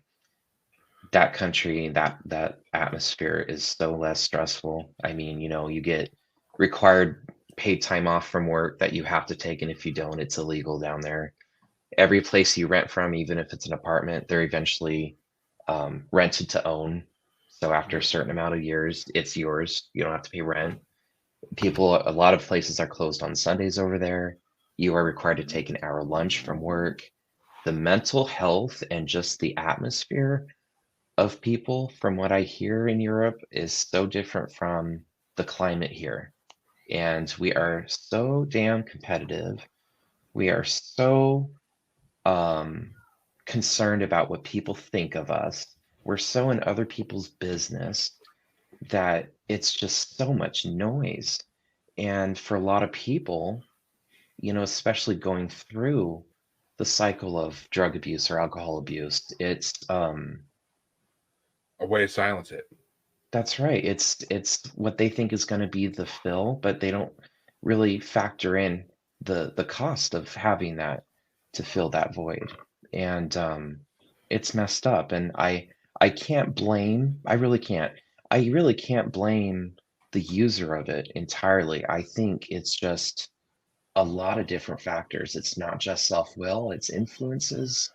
that country, that atmosphere is so less stressful. I mean, you know, you get required paid time off from work that you have to take, and if you don't, it's illegal down there. Every place you rent from, even if it's an apartment, they're eventually rented to own. So after a certain amount of years, it's yours. You don't have to pay rent. A lot of places are closed on Sundays over there. You are required to take an hour lunch from work. The mental health and just the atmosphere of people, from what I hear in Europe, is so different from the climate here. And we are so damn competitive. We are so concerned about what people think of us. We're so in other people's business that it's just so much noise. And for a lot of people, you know, especially going through the cycle of drug abuse or alcohol abuse, it's a way to silence it. That's right. It's what they think is going to be the fill, but they don't really factor in the cost of having that to fill that void. And it's messed up. And I can't blame, I really can't blame the user of it entirely. I think it's just a lot of different factors. It's not just self-will, it's influences.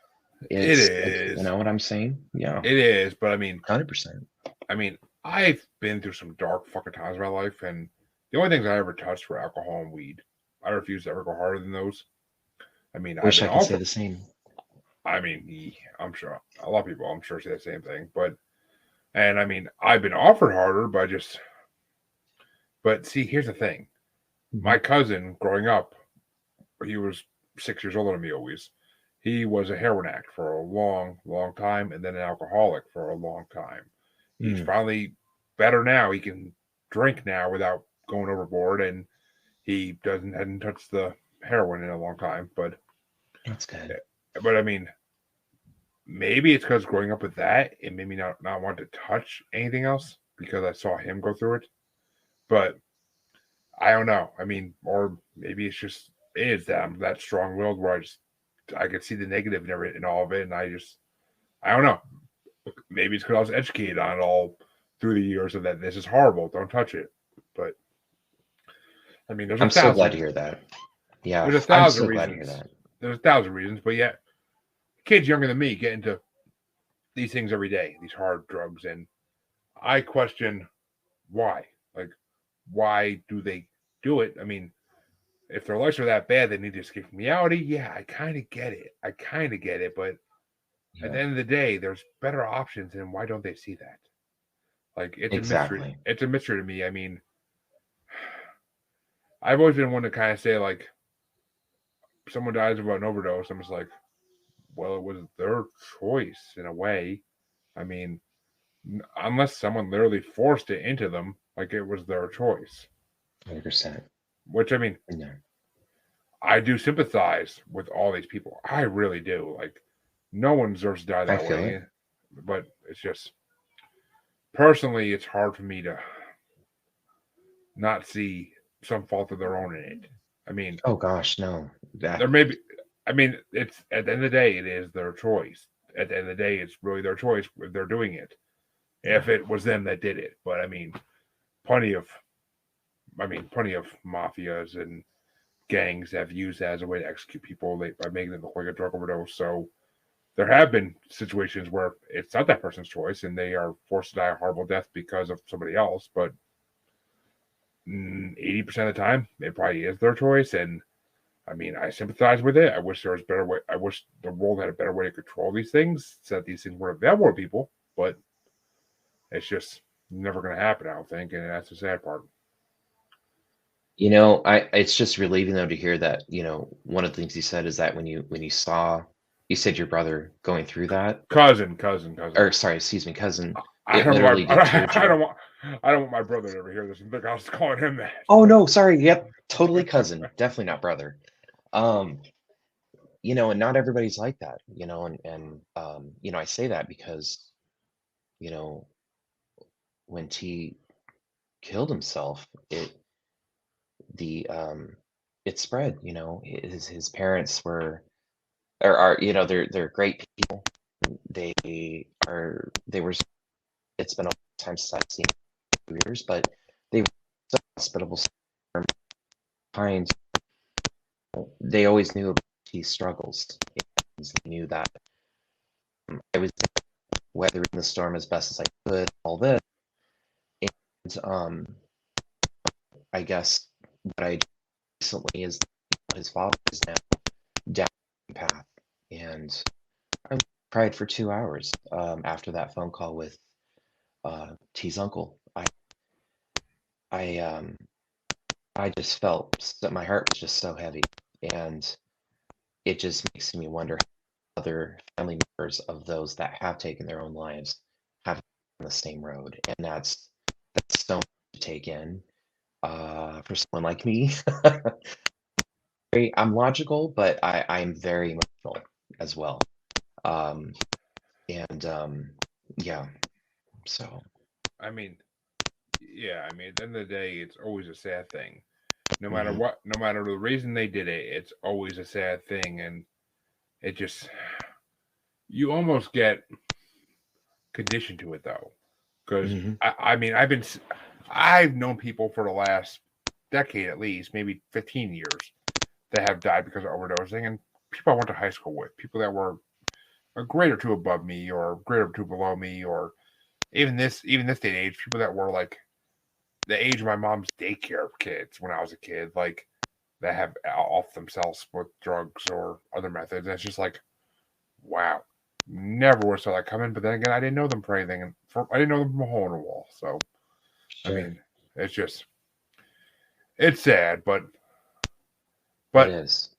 It is. You know what I'm saying? Yeah. It is, but I mean 100%. I mean, I've been through some dark fucking times in my life, and the only things I ever touched were alcohol and weed. I refuse to ever go harder than those. I mean, I could say the same. I mean, I'm sure a lot of people, I'm sure, say the same thing. And I mean, I've been offered harder, but see, here's the thing. My cousin, growing up, he was 6 years older than me always. He was a heroin addict for a long, long time, and then an alcoholic for a long time. He's finally better now. He can drink now without going overboard, and he hadn't touched the heroin in a long time. But that's good. But I mean, maybe it's because growing up with that, it made me not want to touch anything else because I saw him go through it. But I don't know. I mean, or maybe it's just that I'm that strong-willed where I could see the negative in all of it, and I don't know. Maybe it's because I was educated on it all through the years of that this is horrible, don't touch it. But I mean, I'm so glad to hear that. Yeah, there's 1,000 reasons. There's 1,000 reasons, but yet kids younger than me get into these things every day, these hard drugs, and I question why. Like, why do they do it? I mean, if their lives are that bad, they need to escape from reality. Yeah, I kind of get it, but at the end of the day, there's better options, and why don't they see that? Like, it's a mystery. It's a mystery to me. I mean, I've always been one to kind of say, like, someone dies of an overdose, I'm just like, well, it was their choice in a way. I mean, unless someone literally forced it into them, like it was their choice. 100%. Which, I mean, I do sympathize with all these people. I really do. Like, no one deserves to die that way. But it's just, personally, it's hard for me to not see some fault of their own in it. I mean, Oh gosh, no. there may be. I mean, it's at the end of the day, it is their choice. At the end of the day, it's really their choice if they're doing it. If it was them that did it, but I mean, plenty of mafias and gangs have used that as a way to execute people by making it look like a drug overdose. So there have been situations where it's not that person's choice and they are forced to die a horrible death because of somebody else. But 80% of the time, it probably is their choice. And I mean, I sympathize with it. I wish there was a better way. I wish the world had a better way to control these things so that these things were available to people. But it's just never going to happen, I don't think. And that's the sad part. You know, it's just relieving though to hear that, you know, one of the things you said is that when you saw, you said your brother going through that, Cousin. or sorry, excuse me, cousin, I it don't literally want deterred I you. don't want I don't want my brother to ever hear this and think I was calling him that. Oh no, sorry, yep, totally cousin, definitely not brother. You know, and not everybody's like that, you know, and you know, I say that because, you know, when T killed himself, it spread, you know. His parents were or are, you know, they're great people. They were, it's been a long time since I've seen them, 2 years, but they were so hospitable, so kind. They always knew about T's struggles. And they knew that I was weathering the storm as best as I could, all this. And I guess what I did recently is his father is now down the path. And I cried for 2 hours after that phone call with T's uncle. I just felt that my heart was just so heavy, and it just makes me wonder how other family members of those that have taken their own lives have on the same road, and that's so much to take in for someone like me. I'm logical, but I'm very emotional as well. Um, and yeah, so I mean, yeah, I mean, at the end of the day, it's always a sad thing. No matter mhm. what, no matter the reason they did it, it's always a sad thing. And it just, you almost get conditioned to it though. Because, Mhm. I mean, I've known people for the last decade at least, maybe 15 years, that have died because of overdosing. And people I went to high school with, people that were a grade or two above me or a grade or two below me, or even this day and age, people that were like the age of my mom's daycare kids when I was a kid, like that have off themselves with drugs or other methods. And it's just like, wow, never would have saw that coming. But then again, I didn't know them for anything, and I didn't know them from a hole in a wall. So I Sure, mean, it's sad, it but is.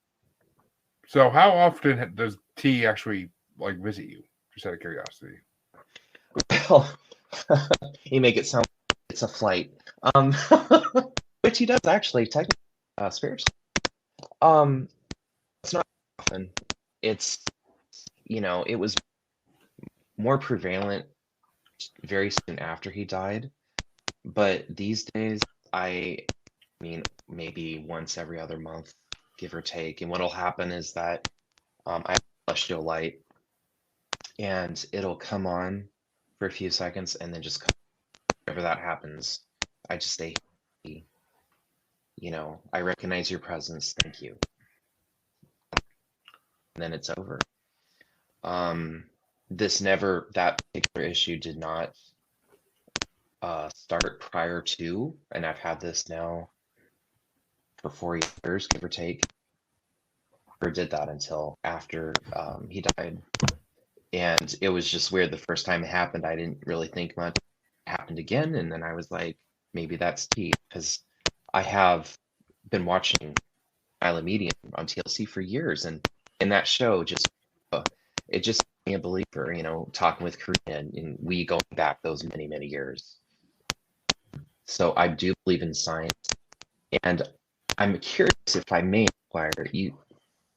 so how often does T actually like visit you? Just out of curiosity. Well, you make it sound like it's a flight, um, which he does actually, technically, spiritually. Um, it's not often. It's, you know, it was more prevalent very soon after he died, but these days, I mean, maybe once every other month, give or take. And what'll happen is that I have a celestial light, and it'll come on for a few seconds, and then just whenever that happens, I just stay, you know, I recognize your presence, thank you, and then it's over. That particular issue did not start prior to, and I've had this now for 4 years, give or take. Never did that until after he died, and it was just weird. The first time it happened, I didn't really think much. It happened again, and then I was like, maybe that's T, because I have been watching Island Medium on TLC for years, and in that show, it just made me a believer. You know, talking with Korean, and we going back those many years. So I do believe in science, and I'm curious if I may inquire you,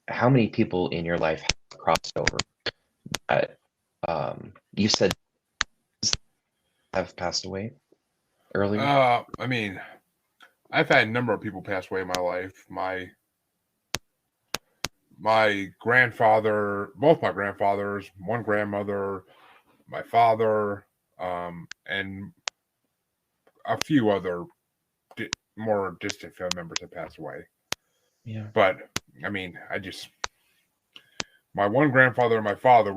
how many people in your life have crossed over? You said have passed away earlier. I mean, I've had a number of people pass away in my life. My grandfather, both my grandfathers, one grandmother, my father, and a few other more distant family members have passed away. Yeah. But I mean, my one grandfather and my father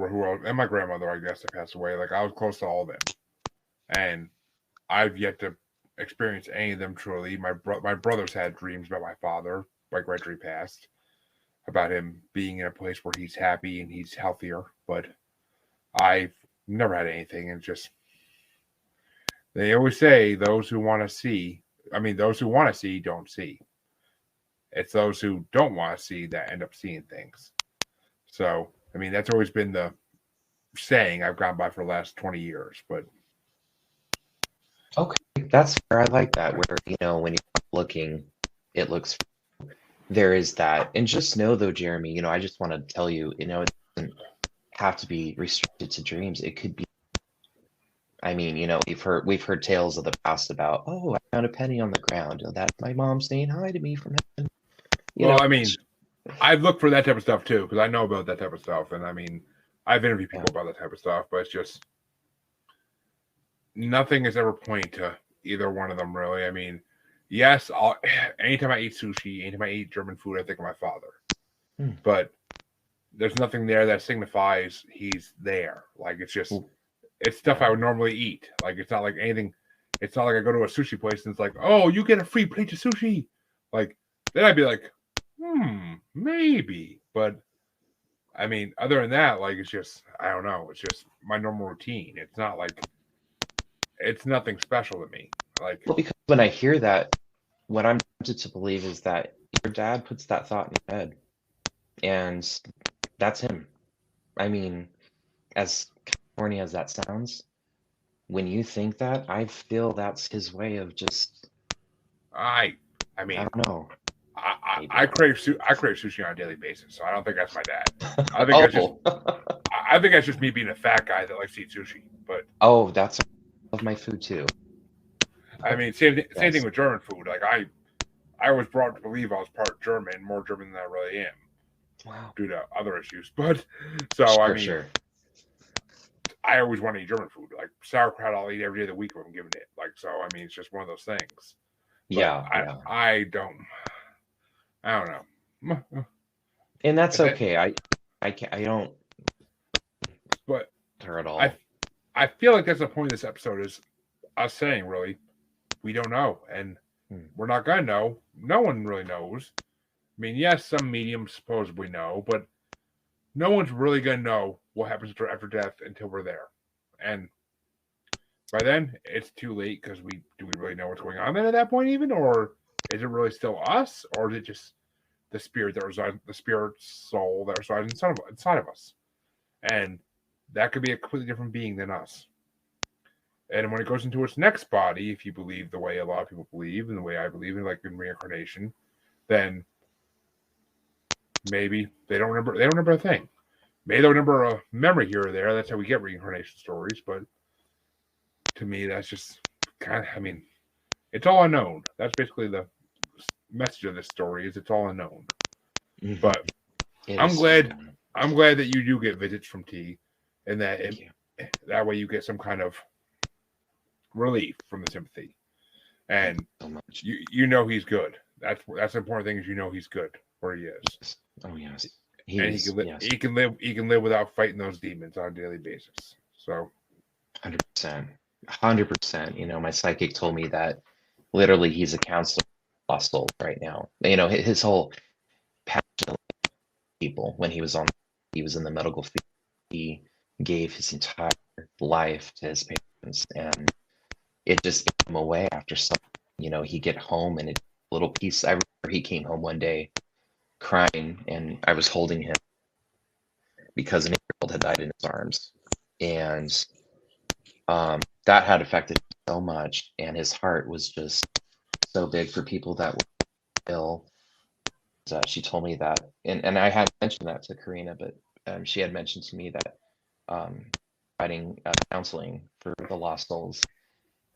and my grandmother, I guess, that passed away. Like, I was close to all of them, and I've yet to experience any of them truly. My brothers had dreams about my father, right after he passed, about him being in a place where he's happy and he's healthier. But I've never had anything, and just they always say those who want to see don't see. It's those who don't want to see that end up seeing things. So, I mean, that's always been the saying I've gone by for the last 20 years. But Okay, that's fair. I like that. Where, when you're looking, it looks, there is that. And just know though, Jeremy, I just want to tell you, it doesn't have to be restricted to dreams. It could be, I mean, we've heard tales of the past about, oh, I found a penny on the ground. Oh, that's my mom saying hi to me from heaven. Well, I mean, I've looked for that type of stuff too, because I know about that type of stuff. And I mean, I've interviewed people about that type of stuff, but it's just nothing has ever pointed to either one of them, really. I mean, yes, anytime I eat sushi, anytime I eat German food, I think of my father. But there's nothing there that signifies he's there. Like, it's just, it's stuff I would normally eat. Like, it's not like anything. It's not like I go to a sushi place and it's like, oh, you get a free plate of sushi. Like, then I'd be like, maybe. But I mean, other than that, like, it's just, I don't know. It's just my normal routine. It's not like, it's nothing special to me. Like, well, because when I hear that, what I'm tempted to believe is that your dad puts that thought in your head, and that's him. I mean, as corny as that sounds, when you think that, I feel that's his way of just. I mean, I don't know. I crave sushi on a daily basis, so I don't think that's my dad. I think that's just me being a fat guy that likes to eat sushi. But that's of my food too. I mean, same thing with German food. Like, I was brought to believe I was part German, more German than I really am. Wow. Due to other issues, but so I mean, I always want to eat German food. Like, sauerkraut, I'll eat every day of the week if I'm given it. Like, so I mean, it's just one of those things. But I don't know. And that's okay. I don't. But her at all. I feel like that's the point of this episode, is us saying, really, we don't know, and we're not gonna know. No one really knows. I mean, yes, some mediums supposedly know, but no one's really gonna know what happens after death until we're there. And by then, it's too late, because do we really know what's going on then at that point, even, or is it really still us, or is it just the spirit that resides, the spirit soul that resides inside of us? And that could be a completely different being than us. And when it goes into its next body, if you believe the way a lot of people believe, and the way I believe in, like in reincarnation, then maybe they don't remember a thing. Maybe they'll remember a memory here or there. That's how we get reincarnation stories. But to me, that's just kind of, I mean, it's all unknown. That's basically the message of this story, is it's all unknown. Mm-hmm. But I'm glad that you do get visits from T, and that way you get some kind of relief from the sympathy, and you know he's good. That's the important thing, is he's good where he is. Oh yes, he can live without fighting those demons on a daily basis. So 100%. My psychic told me that literally he's a counselor for lost souls right now. His whole passion people when he was in the medical field, he gave his entire life to his patients, and it just gave him away after some. He'd get home and a little piece. I remember he came home one day crying, and I was holding him because an 8-year-old had died in his arms, and that had affected him so much, and his heart was just so big for people that were ill. She told me that, and I had mentioned that to Karina, but she had mentioned to me that providing counseling for the lost souls,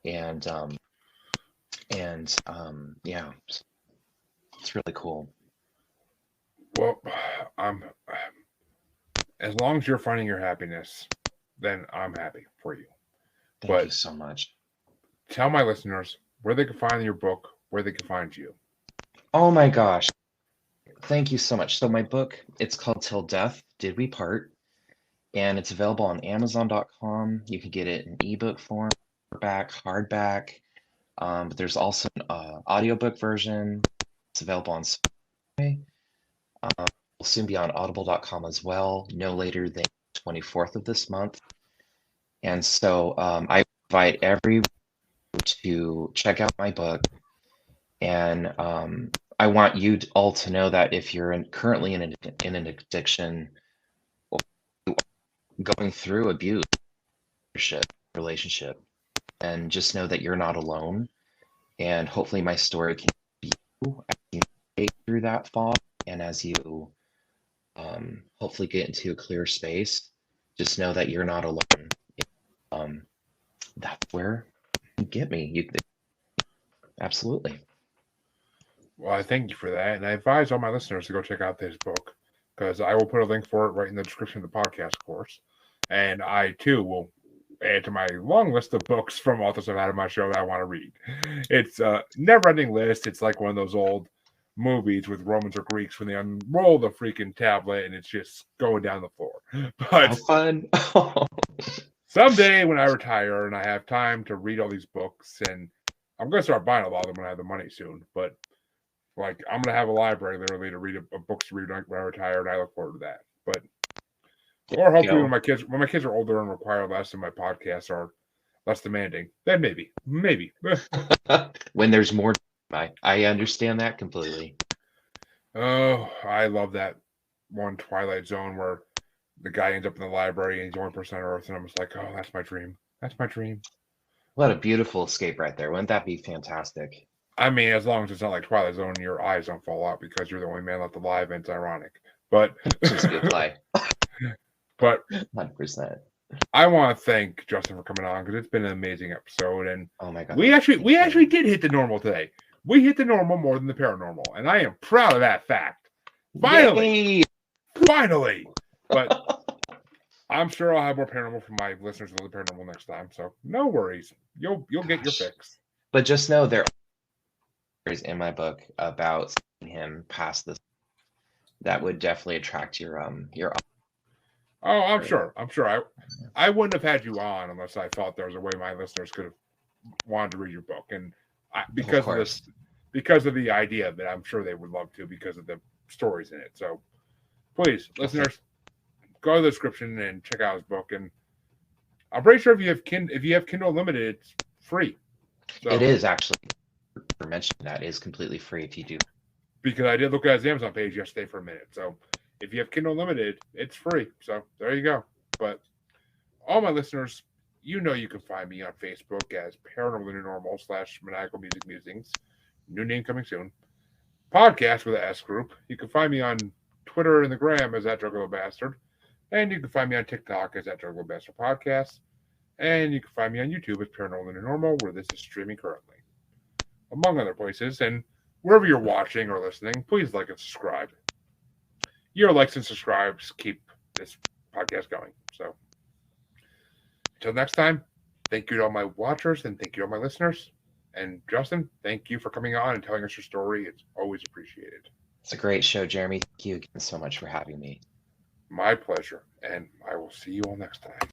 and And yeah, it's really cool. Well, I'm as long as you're finding your happiness, then I'm happy for you. Thank you so much. Tell my listeners where they can find your book, where they can find you. Oh my gosh. Thank you so much. So my book, it's called Till Death Did We Part, and it's available on Amazon.com. You can get it in ebook form, hardback. But there's also an audiobook version. It's available on Spotify. Will soon be on audible.com as well, no later than 24th of this month. And so I invite everyone to check out my book. And I want you all to know that if you're currently in an addiction or going through abuse, relationship, and just know that you're not alone. And hopefully my story can help you as you navigate through that fog, and as you hopefully get into a clear space, just know that you're not alone. That's where you get me. Absolutely. Well, I thank you for that, and I advise all my listeners to go check out this book, because I will put a link for it right in the description of the podcast, of course. And I too will add to my long list of books from authors I've had on my show that I want to read. It's a never-ending list. It's like one of those old movies with Romans or Greeks when they unroll the freaking tablet and it's just going down the floor. But how fun. Someday when I retire and I have time to read all these books, and I'm going to start buying a lot of them when I have the money soon, but like I'm going to have a library literally to read a books to read when I retire, and I look forward to that. But or hopefully when my kids are older and require less and my podcasts are less demanding, then maybe. When there's more, I understand that completely. Oh, I love that one Twilight Zone where the guy ends up in the library and he's the only person on Earth, and I'm just like, oh, that's my dream. That's my dream. What a beautiful escape right there. Wouldn't that be fantastic? I mean, as long as it's not like Twilight Zone and your eyes don't fall out because you're the only man left alive, and it's ironic. But just good play. But 100%. I want to thank Justin for coming on, because it's been an amazing episode, and oh my god, we actually did hit the normal today. We hit the normal more than the paranormal, and I am proud of that fact. Finally. But I'm sure I'll have more paranormal from my listeners with the paranormal next time, so no worries. You'll get your fix. But just know there are in my book about seeing him past this that would definitely attract your Oh, I'm sure. I wouldn't have had you on unless I thought there was a way my listeners could have wanted to read your book, and because of the idea of it, I'm sure they would love to because of the stories in it. So please, listeners, go to the description and check out his book. And I'm pretty sure if you have Kindle Unlimited, it's free. So, it is actually. For mentioning that, is completely free if you do. Because I did look at his Amazon page yesterday for a minute. So if you have Kindle Unlimited, it's free. So there you go. But all my listeners, you can find me on Facebook as Paranormal New Normal / Maniacal Music Musings. New name coming soon. Podcast with an S group. You can find me on Twitter and the Gram as that Juggalo Bastard. And you can find me on TikTok as that Juggalo Bastard Podcast. And you can find me on YouTube as Paranormal New Normal, where this is streaming currently, among other places. And wherever you're watching or listening, please like and subscribe. Your likes and subscribes keep this podcast going. So until next time, thank you to all my watchers and thank you to all my listeners. And Justin, thank you for coming on and telling us your story. It's always appreciated. It's a great show, Jeremy. Thank you again so much for having me. My pleasure. And I will see you all next time.